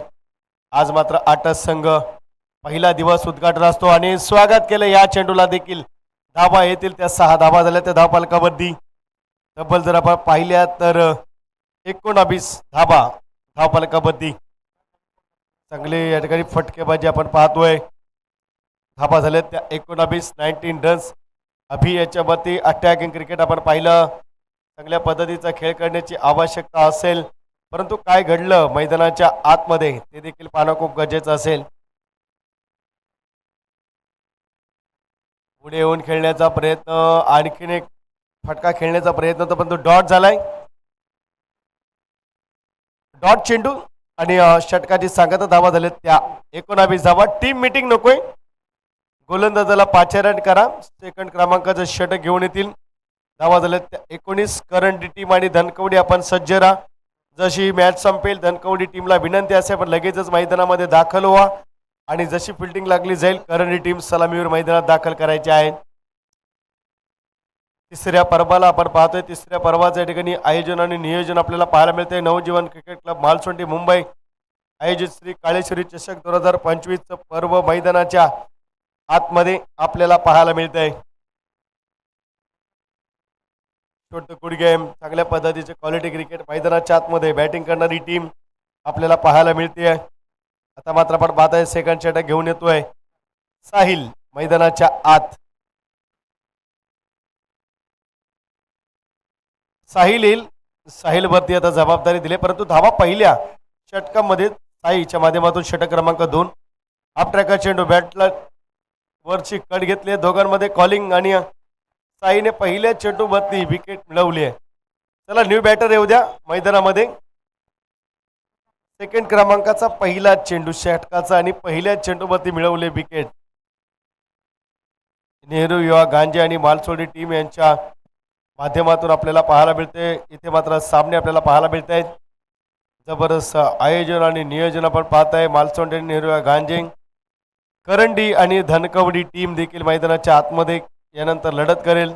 आज मात्र 8च संघ. पहिला दिवस उद्घाटन असतो आणि स्वागत केलं या चेंडूला देखील. धावा येतील त्या 6 धावा झाल्या त्या धावफलकावरती. तब्बल जर आपण पाहिल्या तर 19 धावा धावफलकावरती. चांगले या ठिकाणी फटकेबाजी आपण पाहतोय. धावा झाल्या त्या 19 रन्स. अभि याच्यावरती अटॅकिंग क्रिकेट आपण पाहिलं. चांगल्या पद्धतीचा खेळ करण्याची आवश्यकता असेल परंतु काय घडलं मैदानाच्या आतमध्ये ते देखील पाहणं खूप गरजेचं असेल. पुढे येऊन खेळण्याचा प्रयत्न. आणखीन एक फटका खेळण्याचा प्रयत्न होता पण तो डॉट झालाय. डॉट चेंडू आणि षटकाची सांगता धावा झाल्या त्या 19 धावा. टीम मीटिंग नकोय. गोलंदाजाला पाचारण करा. सेकंड क्रमांकाचं षटक घेऊन येतील. धावा झाल्या त्या 19. करंडी टीम आणि धनकवडी आपण सज्ज राहा. जशी मॅच संपेल धनकवडी टीमला विनंती असेल पण लगेचच मैदानामध्ये दाखल व्हा आणि जशी फिल्डिंग लागली जाईल करंडी टीम सलामीवर मैदानात दाखल करायची आहे. तिसऱ्या पर्वाला आपण पाहतोय. तिसऱ्या पर्वाचं या ठिकाणी आयोजन आणि नियोजन आपल्याला पाहायला मिळतंय. नवजीवन क्रिकेट क्लब मालसोंडी मुंबई आयोजित श्री काळेश्वरी चषक 2025 पर्व मैदानाच्या आतमध्ये आपल्याला पाहायला मिळतंय. छोटं गुड गेम चांगल्या पद्धतीचे क्वालिटी क्रिकेट मैदानाच्या आतमध्ये बॅटिंग करणारी टीम आपल्याला पाहायला मिळते. आता मात्र आपण पाहताय सेकंड षटक घेऊन येतोय साहिल मैदानाच्या आत. साहिल येईल. साहिल वरती आता जबाबदारी दिली परंतु धावा पहिल्या षटकामध्ये साईच्या माध्यमातून षटक क्रमांक 2. हाफ ट्रॅकर चेंडू बॅटला वरची कट घेतली. दोघांमध्ये कॉलिंग आणि साईने पहिल्या चेंडूवरती विकेट मिळवली आहे. चला न्यू बॅटर येऊ द्या मैदानामध्ये. सेकंड क्रमांकाचा पहिला चेंडू षटकाचा आणि पहिल्या चेंडूवरती मिळवले विकेट. नेहरू युवा गांजे आणि मालसोडी टीम यांच्या माध्यमातून आपल्याला पाहायला मिळते. इथे मात्र सामने आपल्याला पाहायला मिळत आहेत. जबरदस्त आयोजन आणि नियोजन आपण पाहताय. मालसोंडे नेहरू युवा गांजे करंडी आणि धनकवडी टीम देखील मैदानाच्या आतमध्ये यानंतर लढत करेल.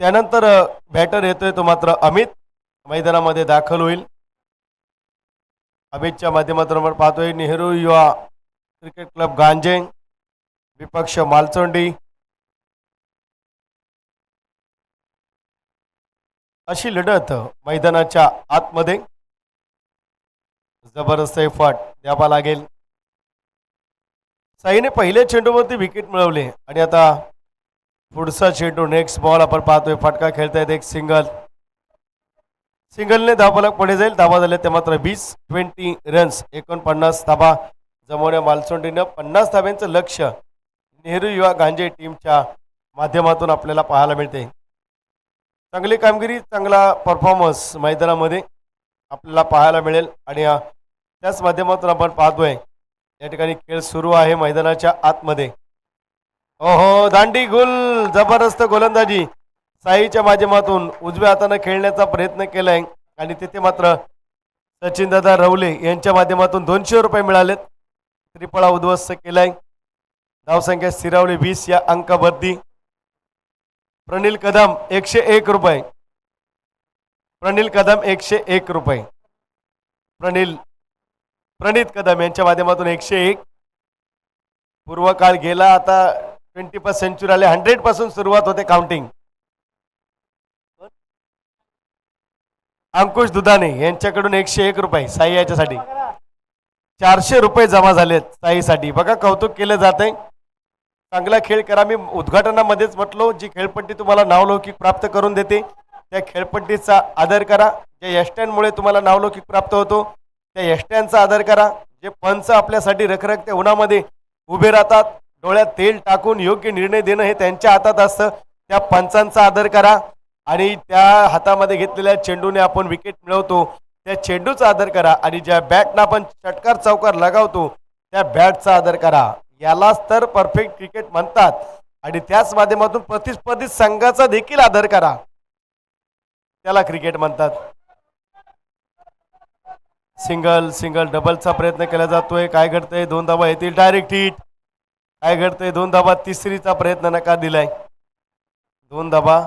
त्यानंतर बॅटर येतोय तो मात्र अमित मैदानामध्ये दाखल होईल. अमितच्या माध्यमातून आपण पाहतोय नेहरू युवा क्रिकेट क्लब गांजे विपक्ष मालचोंडी. अशी लढत मैदानाच्या आतमध्ये. जबरदस्त एफर्ट द्यावा लागेल. साईने पहिल्या चेंडूवरती विकेट मिळवले आणि आता पुढचा चेंडू नेक्स्ट बॉल आपण पाहतोय. फटका खेळतायत एक सिंगलने धावफलक पुढे जाईल. धावा झाल्या त्या मात्र 20 रन्स. 49 धावा जमवण्या मालसोंडीनं 50 धाब्यांचं लक्ष नेहरू युवा गांजे टीमच्या माध्यमातून आपल्याला पाहायला मिळते. चांगली कामगिरी चांगला परफॉर्मन्स मैदानामध्ये आपल्याला पाहायला मिळेल आणि त्याच माध्यमातून आपण पाहतोय या ठिकाणी खेळ सुरू आहे मैदानाच्या आतमध्ये. ओहो दांडी गुल. जबरदस्त गोलंदाजी साईच्या माध्यमातून उजव्या हाताने खेळण्याचा प्रयत्न केलाय आणि तिथे मात्र सचिनदादा रवले यांच्या माध्यमातून 200 रुपये मिळालेत. त्रिफळा उद्ध्वस्त केलाय. धावसंख्या स्थिरावली 20 या अंकावरती. प्रनिल कदम 101 रुपये. प्रनिल कदम 101 रुपये. प्रनिल प्रणित कदम यांच्या माध्यमातून 101. पूर्वकाळ गेला, आता 21st सेंचुरी आले. 100 पासून सुरुवात होते काउंटिंग. अंकुश दुधाने यांच्याकडून 101 रुपये साई याच्यासाठी. 400 रुपये जमा झालेत साईसाठी. बघा कौतुक केलं जात आहे. चांगला खेळ करा. मी उद्घाटनामध्येच म्हटलो, जी खेळपट्टी तुम्हाला नावलौकिक प्राप्त करून देते त्या खेळपट्टीचा आदर करा. ज्या यष्ट्यांमुळे तुम्हाला नावलौकिक प्राप्त होतो त्या यष्ट्यांचा आदर करा. जे पंच आपल्यासाठी रखरखत्या उन्हामध्ये उभे राहतात, डोळ्यात तेल टाकून योग्य निर्णय देणं हे त्यांच्या हातात असतं, त्या पंचांचा आदर करा. आणि त्या हातामध्ये घेतलेल्या चेंडूने आपण विकेट मिळवतो त्या चेंडूचा आदर करा. आणि ज्या बॅटनं आपण षटकार चौकार लगावतो त्या बॅटचा आदर करा. यालाच तर परफेक्ट क्रिकेट म्हणतात. आणि त्याच माध्यमातून प्रतिस्पर्धी संघाचा देखील आदर करा, त्याला क्रिकेट म्हणतात. सिंगल सिंगल डबलचा प्रयत्न केला जातोय. काय घडतंय? 2 धावा येतील. Direct hit. काय घडतंय? 2 धावा. तिसरीचा प्रयत्न नकार दिलाय. 2 धावा.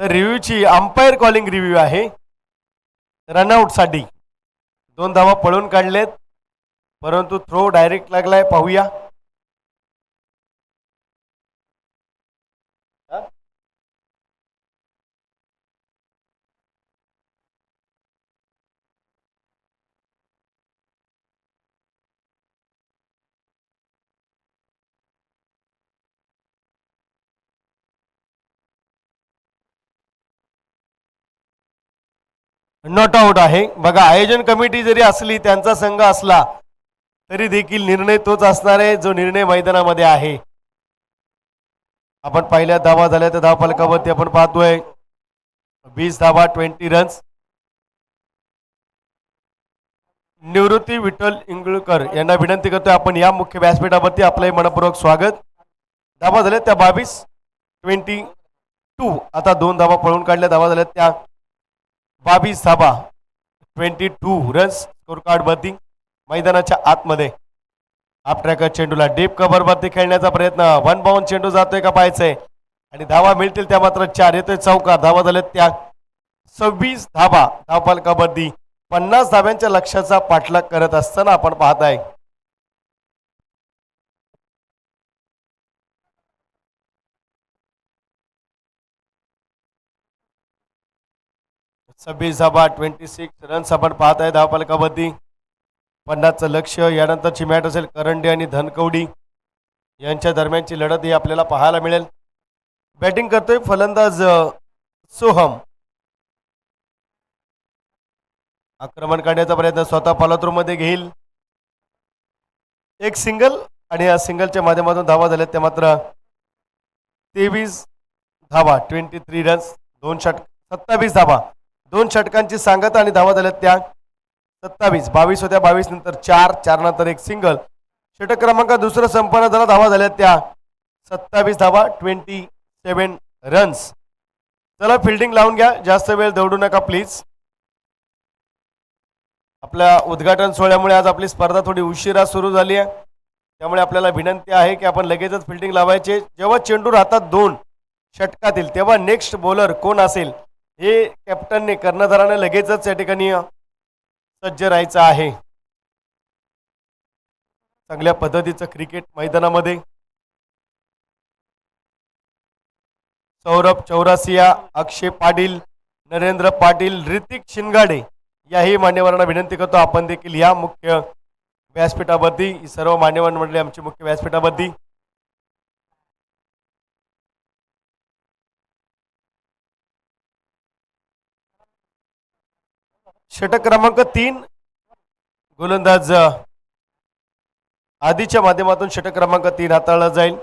तर रिव्ह्यूची अंपायर कॉलिंग रिव्ह्यू आहे रनआउट साठी. 2 धावा पळून काढलेत, परंतु थ्रो डायरेक्ट लागलाय. पाहूया. नॉट आउट आहे. बघा, आयोजन कमिटी जरी असली, त्यांचा संघ असला तरी देखील निर्णय तोच असणार आहे जो निर्णय मैदानामध्ये आहे. आपण पहिल्या धावा झाल्या तर धाव फलकावरती आपण पाहतोय 20 धावा, 20 रन्स. निवृत्ती विठ्ठल इंगळकर यांना विनंती करतोय आपण या मुख्य व्यासपीठावरती. आपलंही मनपूर्वक स्वागत. धावा झाल्या त्या 22, 22. आता 2 धावा पळून काढल्या. धावा झाल्या त्या 22 धावा, 22 रन्स स्कोर कार्ड वरती. मैदानाच्या आतमध्ये हाफ ट्रॅकर चेंडूला डीप कव्हर वरती खेळण्याचा प्रयत्न. 1 बाउंड चेंडू जातोय का पाहायचंय. आणि धावा मिळतील त्या मात्र 4. येतोय चौकार. धावा झाल्या त्या 26 धावा. धावफलकावरती 50 धाव्यांच्या लक्ष्याचा पाठलाग करत असताना आपण पाहताय. सव्वीस धावा, 26 रन्स आपण पाहत आहे धावफलकावरती. 50चं लक्ष्य. यानंतरची मॅच असेल करंडे आणि धनकवडी यांच्या दरम्यानची लढत ही आपल्याला पाहायला मिळेल. बॅटिंग करतोय फलंदाज सोहम. आक्रमण करण्याचा प्रयत्न स्वतः फॉलोथ्रूमध्ये घेईल. एक सिंगल आणि या सिंगलच्या माध्यमातून धावा झाल्यात त्या मात्र 23 धावा, 23 रन्स. 27 धावा, 2 षटकांची सांगता आणि धावा झाल्यात त्या 27. 22 होत्या. 22 नंतर 4 नंतर एक सिंगल. षटक क्रमांक दुसरं संपन्न झाला. धावा झाल्यात त्या 27 धावा, 27 रन्स. चला फिल्डिंग लावून घ्या. जास्त वेळ दौडू नका प्लीज. आपल्या उद्घाटन सोहळ्यामुळे आज आपली स्पर्धा थोडी उशिरा सुरू झाली आहे, त्यामुळे आपल्याला विनंती आहे की आपण लगेचच फिल्डिंग लावायचे. जेव्हा चेंडू राहतात 2 षटकातील तेव्हा नेक्स्ट बॉलर कोण असेल हे कॅप्टनने, कर्णधाराने लगेचच या ठिकाणी सज्ज राहायचं आहे. चांगल्या पद्धतीचं क्रिकेट मैदानामध्ये. सौरभ चौरासिया, अक्षय पाटील, नरेंद्र पाटील, ऋतिक शिंगाडे याही मान्यवरांना विनंती करतो आपण देखील या मुख्य व्यासपीठावरती. सर्व मान्यवर मंडळी आमची मुख्य व्यासपीठावरती. षटक क्रमांक 3 गोलंदाज आधीच्या माध्यमातून षटक क्रमांक 3 हाताळला जाईल.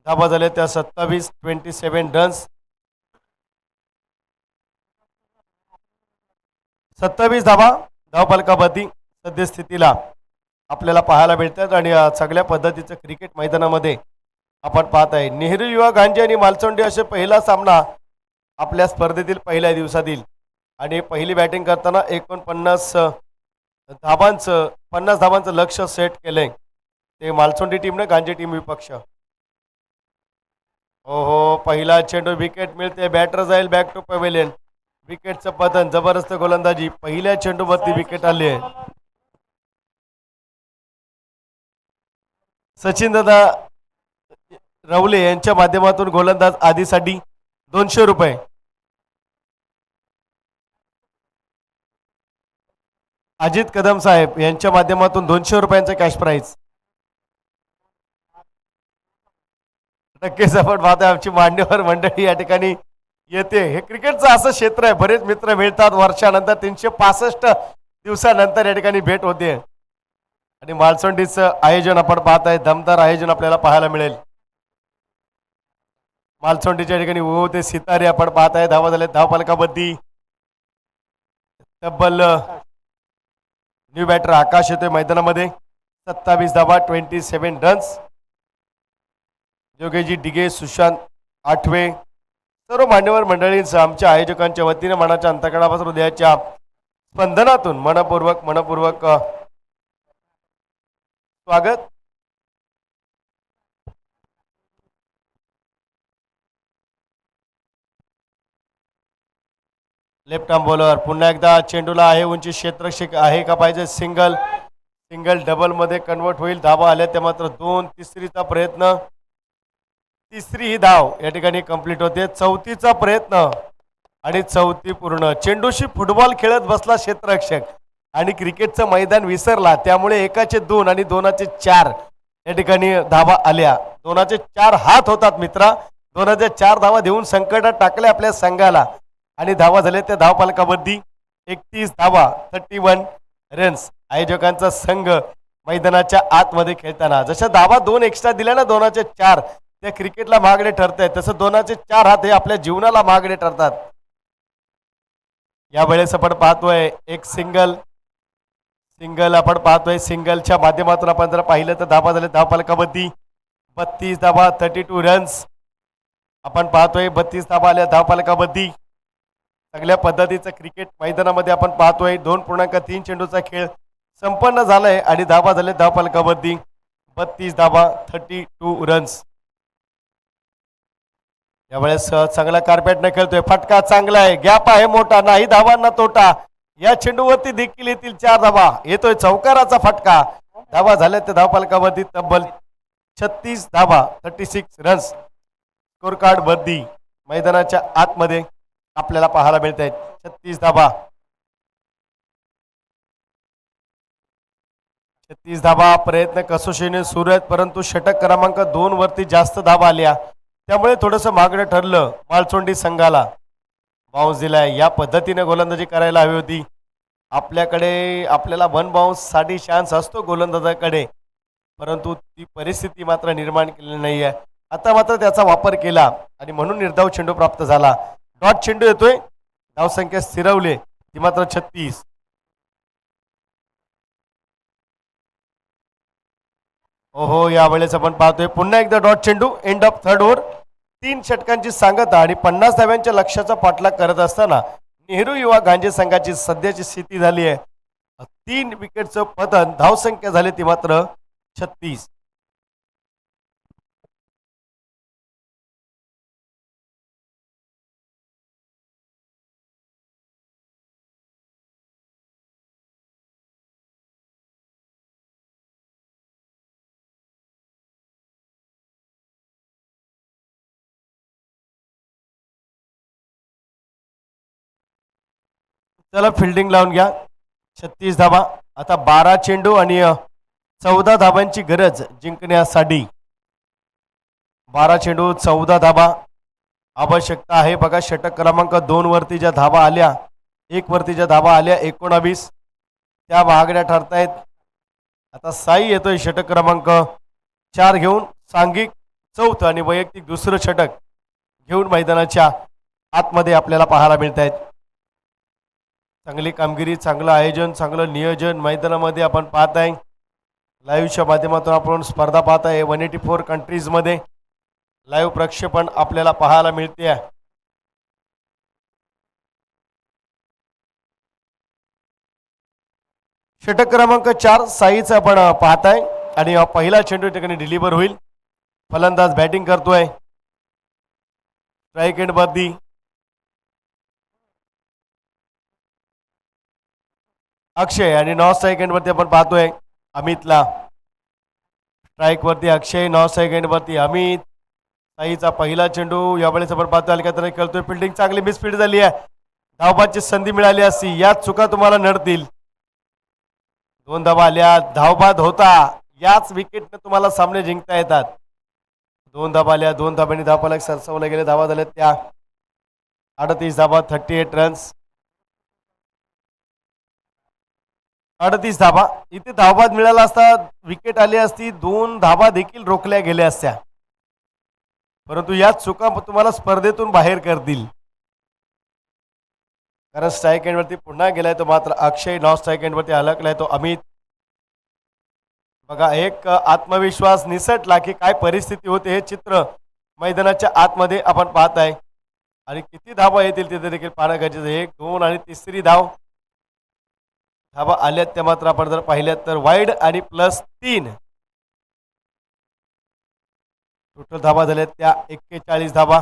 धावा झाल्या त्या 27, 27 रन्स. 27 धावा धावफलकावरती सद्यस्थितीला आपल्याला पाहायला मिळतात. आणि चांगल्या पद्धतीचं क्रिकेट मैदानामध्ये आपण पाहत आहे. नेहरू युवा गांधी आणि मालचोंडी असे पहिला सामना आपल्या स्पर्धेतील पहिल्या दिवसातील. आणि पहिली बॅटिंग करताना 49 धावांचं लक्ष्य सेट केलंय ते मालचोंडी टीमने, गांधी टीम विपक्ष. हो, पहिला चेंडू विकेट मिळते. बॅटर जाईल बॅक टू पवेलियन. विकेटचं पतन, जबरदस्त गोलंदाजी, पहिल्या चेंडूवरती विकेट आली आहे. सचिन दादा रवले यांच्या माध्यमातून गोलंदाज आधीसाठी 200 रुपये. अजित कदम साहेब यांच्या माध्यमातून 200 रुपयांचा कॅश प्राइज. नक्कीच आपण पाहतोय आमची मान्यवर मंडळी या ठिकाणी येते. हे क्रिकेटचं असं क्षेत्र आहे, बरेच मित्र मिळतात वर्षानंतर, 365 दिवसानंतर या ठिकाणी भेट होते. आणि मालसोंडीचं आयोजन आपण पाहताय, दमदार आयोजन आपल्याला पाहायला मिळेल. मालसोंडीच्या ठिकाणी ते सितारे आपण पाहताय. धावा झाले धावफलकामध्ये. तब्बल न्यू बॅटर आकाश येतोय मैदानामध्ये. 27 धावा, 27 रन्स. योगेजी डिगे, सुशांत आठवे, सर्व मान्यवर मंडळींचं आमच्या आयोजकांच्या वतीने मनाच्या अंतकणापासून हृदयाच्या स्पंदनातून मनपूर्वक स्वागत. लेफ्ट आर्म बॉलर पुन्हा एकदा चेंडूला आहे उंची, क्षेत्ररक्षक आहे का पाहिजे. सिंगल डबल मध्ये कन्वर्ट होईल. धावा आल्या त्या मात्र 2. तिसरीचा प्रयत्न, तिसरी ही धाव या ठिकाणी कंप्लीट होते. चौथीचा प्रयत्न आणि चौथी पूर्ण. चेंडूशी फुटबॉल खेळत बसला क्षेत्ररक्षक आणि क्रिकेटचं मैदान विसरला, त्यामुळे 1चे 2 आणि 2चे 4 या ठिकाणी धावा आल्या. 2चे 4 हात होतात मित्रा. 2चे 4 धावा देऊन संकटात टाकले आपल्या संघाला आणि धावा झाल्या त्या धावफलकामध्ये 31 धावा, 31 रन्स. आयोजकांचा संघ मैदानाच्या आतमध्ये खेळताना जशा धावा 2 एक्स्ट्रा दिल्या ना, 2चे 4 त्या क्रिकेटला महागडे ठरत आहेत, तसं 2चे 4 हात हे आपल्या जीवनाला महागडे ठरतात. यावेळेस आपण पाहतोय एक सिंगल आपण पाहतोय. सिंगलच्या माध्यमातून आपण जर पाहिलं तर धावा झाले धावफलकामध्ये 32 धावा, 32 रन्स. आपण पाहतोय 32 धावा आल्या धावफलकामध्ये. चांगल्या पद्धतीचं क्रिकेट मैदानामध्ये आपण पाहतोय. 2.3 चेंडूचा खेळ संपन्न झालाय आणि धावा झाले धावफलकामध्ये 32 धावा, 32 रन्स. यावेळेस चांगला कार्पेटने खेळतोय. फटका चांगला आहे, गॅप आहे मोठा, नाही धावांना तोटा. या चेंडूवरती देखील येतील 4 धावा. येतोय चौकाराचा फटका. धावा झाल्या त्या धावफलकामध्ये तब्बल 36 धावा, 36 रन्स. स्कोर कार्ड बद्दी मैदानाच्या आतमध्ये आपल्याला पाहायला मिळत आहेत. 36 धावा, 36 धावा. प्रयत्न कसोशीने सुरू आहेत, परंतु षटक क्रमांक 2 वरती जास्त धावा आल्या, त्यामुळे थोडंसं मागणं ठरलं. मालसोंडी संघाला बाउन्स दिलाय. या पद्धतीने गोलंदाजी करायला हवी होती. आपल्याला 1 बाउन्स साठी चान्स असतो गोलंदाजाकडे, परंतु ती परिस्थिती मात्र निर्माण केलेली नाही आहे. आता मात्र त्याचा वापर केला आणि म्हणून निर्धाव चेंडू प्राप्त झाला. डॉट चेंडू येतोय. धावसंख्या स्थिरवले, ती मात्र 36. ओहो, यावेळेस आपण पाहतोय पुन्हा एकदा डॉट चेंडू. End of 3rd over. 3 षटकांची सांगता आणि 50 धाव्यांच्या लक्ष्याचा पाठलाग करत असताना नेहरू युवा गांजे संघाची सध्याची स्थिती झाली आहे 3 विकेटचं पतन. धावसंख्या झाली ती मात्र 36. चला फिल्डिंग लावून घ्या. 36 धावा. आता 12 चेंडू आणि 14 धावांची गरज जिंकण्यासाठी. 12 चेंडू 14 धावा आवश्यकता आहे. बघा षटक क्रमांक 2 वरती ज्या धावा आल्या, 1 वरती ज्या धावा आल्या 19, त्या महागड्या ठरतायत. आता साई येतोय षटक क्रमांक 4 घेऊन. सांघिक 4थं आणि वैयक्तिक 2रं षटक घेऊन मैदानाच्या आतमध्ये आपल्याला पाहायला मिळत आहेत. चांगली कामगिरी, चांगलं आयोजन, चांगलं नियोजन मैदानामध्ये आपण पाहत आहे. लाईव्हच्या माध्यमातून आपण स्पर्धा पाहत आहे. 184 कंट्रीजमध्ये लाईव्ह प्रक्षेपण आपल्याला पाहायला मिळते. षटक क्रमांक 4 साईचा आपण पाहताय आणि पहिला चेंडू ठिकाणी डिलिव्हर होईल. फलंदाज बॅटिंग करतोय. स्ट्राईक एंड बद्दी अक्षय आणि 9 सेकंड वरती आपण पाहतोय अमितला. स्ट्राईक वरती अक्षय, 9 सेकंड वरती अमित. साईचा पहिला चेंडू यावेळेस आपण पाहतोय अलकातरा खेळतोय. फिल्डिंग चांगली मिसफील्ड झाली आहे. धावबाची संधी मिळाली असती. याच चुका तुम्हाला नडतील. 2 धावा आल्या. धावबाद होता. याच विकेटने तुम्हाला सामने जिंकता येतात. 2 धावा आल्या. 2 धाब्यांनी धावफलक सरसवले गेले. धावा झाल्या त्या 38 धावा, 38 रन्स. 38 धावा. इथे धावबाद मिळाला असता, विकेट आली असती, 2 धावा देखील रोखल्या गेल्या असत्या. परंतु याच चुका तुम्हाला स्पर्धेतून बाहेर करतील. कारण स्ट्राईक एंडवरती पुन्हा गेलाय तो मात्र अक्षय. 9 स्ट्राईक एंडवरती हलकलाय तो अमित. बघा एक आत्मविश्वास निसटला की काय परिस्थिती होते हे चित्र मैदानाच्या आतमध्ये आपण पाहत आहे. आणि किती धावा येतील तिथे देखील पाहणं गरजेचं. 1, 2 आणि तिसरी धावा आल्यात त्या मात्र आपण जर पाहिल्यात तर वाईड आणि +3. टोटल धावा झाल्यात त्या 41 धावा.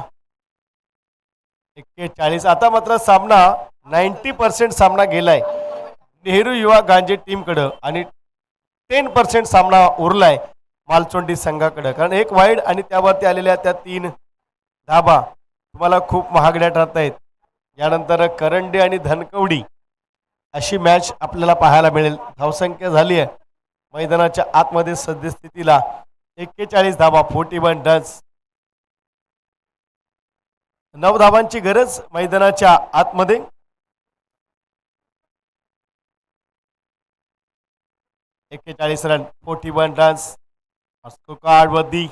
41. आता मात्र सामना 90% सामना गेलाय नेहरू युवा गांजे टीमकडं आणि 10% सामना उरलाय मालचोंडी संघाकडं. कारण 1 वाईड आणि त्यावरती आलेल्या त्या 3 धाबा तुम्हाला खूप महागड्या ठरत आहेत. यानंतर करंडे आणि धनकवडी अशी मॅच आपल्याला पाहायला मिळेल. धावसंख्या झाली आहे मैदानाच्या आतमध्ये सद्यस्थितीला 41 धावा, 41 रन्स. 9 धावांची गरज मैदानाच्या आतमध्ये. एक्केचाळीस रन, 41 रन्स. कार्ड वरती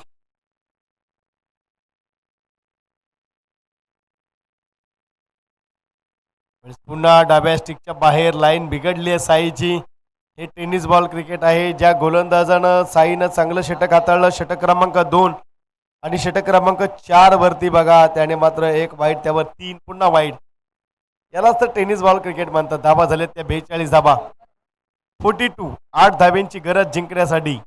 पुन्हा डाव्या स्टिकच्या बाहेर लाईन बिघडली आहे साईची. हे टेनिस बॉल क्रिकेट आहे. ज्या गोलंदाजानं साईनं चांगलं षटक हाताळलं, षटक क्रमांक 2 आणि षटक क्रमांक 4 वरती बघा त्याने मात्र 1 वाईड, त्यावर 3 पुन्हा वाईड. यालाच तर टेनिस बॉल क्रिकेट म्हणतात. धावा झाल्यात त्या 42 धावा, 42. 8 धाब्यांची गरज जिंकण्यासाठी.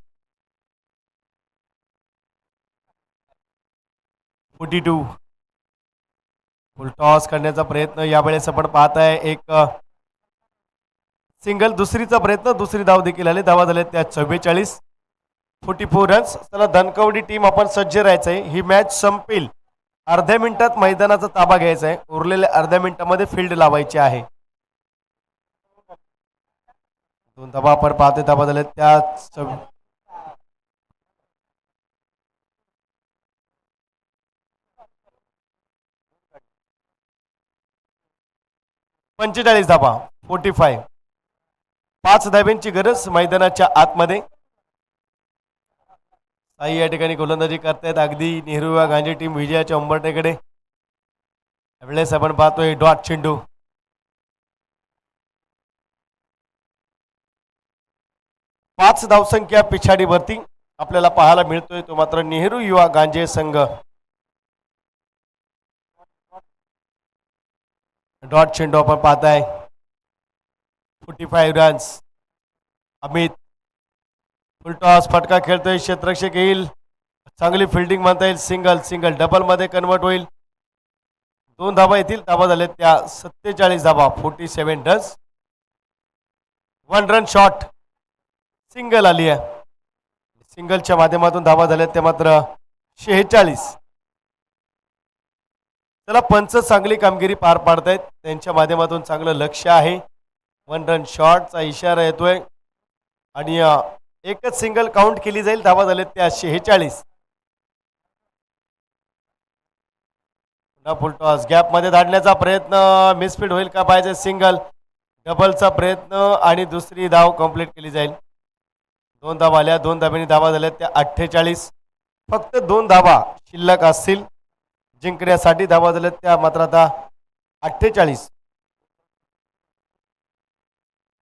42. फुल टॉस करण्याचा प्रयत्न यावेळेस आपण पाहताय. एक सिंगल, दुसरीचा प्रयत्न, दुसरी धाव देखील आली. धावा झाल्या त्या 44, 44 रन्स. चला धनकवडी टीम आपण सज्ज राहायचं आहे. ही मॅच संपेल. अर्ध्या मिनिटात मैदानाचा ताबा घ्यायचा आहे. उरलेल्या अर्ध्या मिनिटामध्ये फील्ड लावायची आहे. 2 धावा आपण पाहतोय. धावा झाल्या त्या 45 धावा, 45. 5 धाब्यांची गरज मैदानाच्या आतमध्ये. साई या ठिकाणी गोलंदाजी करतायत अगदी नेहरू गांधी टीम विजयाच्या उंबरठ्याकडे. यावेळेस आपण पाहतोय डॉट चेंडू. पाच धावसंख्या पिछाडीवरती आपल्याला पाहायला मिळतोय तो मात्र नेहरू युवा गांजे संघ. डॉट चेंडू आपण पाहताय. 45 रन्स. अमित फुल टॉस, फटका खेळतोय. क्षेत्ररक्षक येईल. चांगली फिल्डिंग म्हणता येईल. सिंगल, सिंगल डबल मध्ये कन्वर्ट होईल. 2 धावा येतील. धावा झाल्या त्या 47 धावा, 47 रन्स. 1 run shot. सिंगल आली आहे. सिंगलच्या माध्यमातून धावा झाल्या त्या मात्र 46. चला पंच चांगली कामगिरी पार पाडतायत. त्यांच्या माध्यमातून चांगलं लक्ष आहे. 1 रन शॉटचा इशारा येतोय आणि एकच सिंगल काउंट केली जाईल. धावा झाल्या त्या 46. फुल टॉस गॅप मध्ये धाडण्याचा प्रयत्न, मिसफीड होईल का पाहिजे. सिंगल, डबलचा प्रयत्न आणि दुसरी धाव कंप्लीट केली जाईल. 2 धावा आल्या. 2 धाब्यांनी धावा झाल्या त्या 48. फक्त 2 धावा शिल्लक असतील जिंकण्यासाठी. धावा झाल्या त्या मात्र आता 48.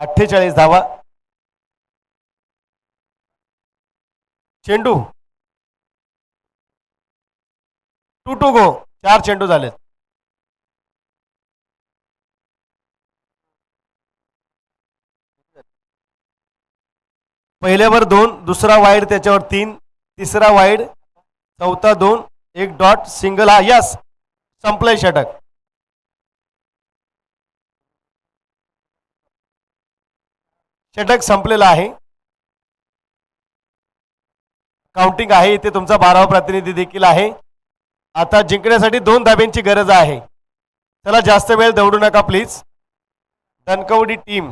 48 धावा. चेंडू 2 टू गो. 4 चेंडू झालेत. पहिल्यावर 2, दुसरा वाईड, त्याच्यावर 3, तिसरा वाईड, चौथा 2, 1 डॉट, सिंगल. हा यस, संपलंय षटक. षटक संपलेला आहे. काउंटिंग आहे इथे. तुमचा 12वा प्रतिनिधी देखील आहे. आता जिंकण्यासाठी 2 धाब्यांची गरज आहे. चला जास्त वेळ दौडू नका प्लीज. धनकवडी टीम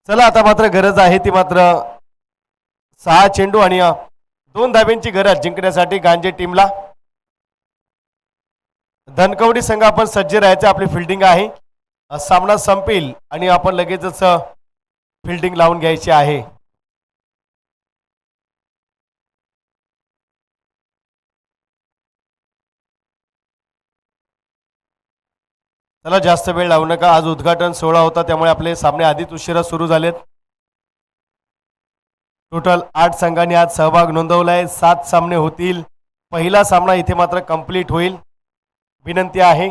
चला आता मात्र गरज आहे ती मात्र 6 चेंडू आणि 2 धाब्यांची गरज जिंकण्यासाठी गांजे टीमला. धनकवडी संघ आपण सज्ज राहायचं. आपली फिल्डिंग आहे. सामना संपेल आणि आपण लगेचच फिल्डिंग लावून घ्यायची आहे. चला जास्त वेळ लावू नका. आज उद्घाटन सोहळा होता त्यामुळे आपले सामने आधीच उशिरा सुरू झालेत. टोटल 8 संघांनी आज सहभाग नोंदवलाय. 7 सामने होतील. पहिला सामना इथे मात्र कंप्लीट होईल. विनंती आहे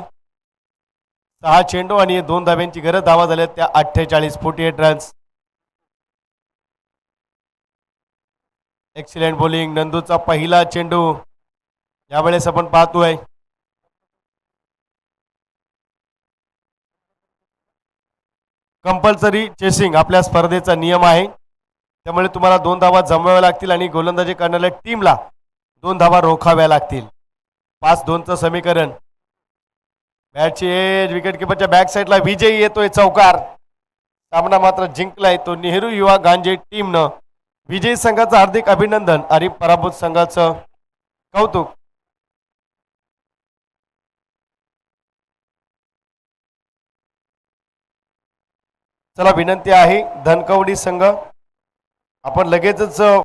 6 चेंडू आणि 2 धाब्यांची गरज. धावा झाल्यात त्या 48 रन्स. Excellent bowling. नंदूचा पहिला चेंडू यावेळेस आपण पाहतोय. कंपल्सरी चेसिंग आपल्या स्पर्धेचा नियम आहे. त्यामुळे तुम्हाला 2 धावा जमवाव्या लागतील आणि गोलंदाजी करणाऱ्या टीमला 2 धावा रोखाव्या लागतील. 5-2चं समीकरण. बॅटची एज विकेट किपरच्या बॅक साईडला विजयी येतोय चौकार. सामना मात्र जिंकलाय तो नेहरू युवा गांजे टीमनं. विजयी संघाचं हार्दिक अभिनंदन आणि पराभूत संघाचं कौतुक. चला विनंती आहे धनकवडी संघ आपण लगेचच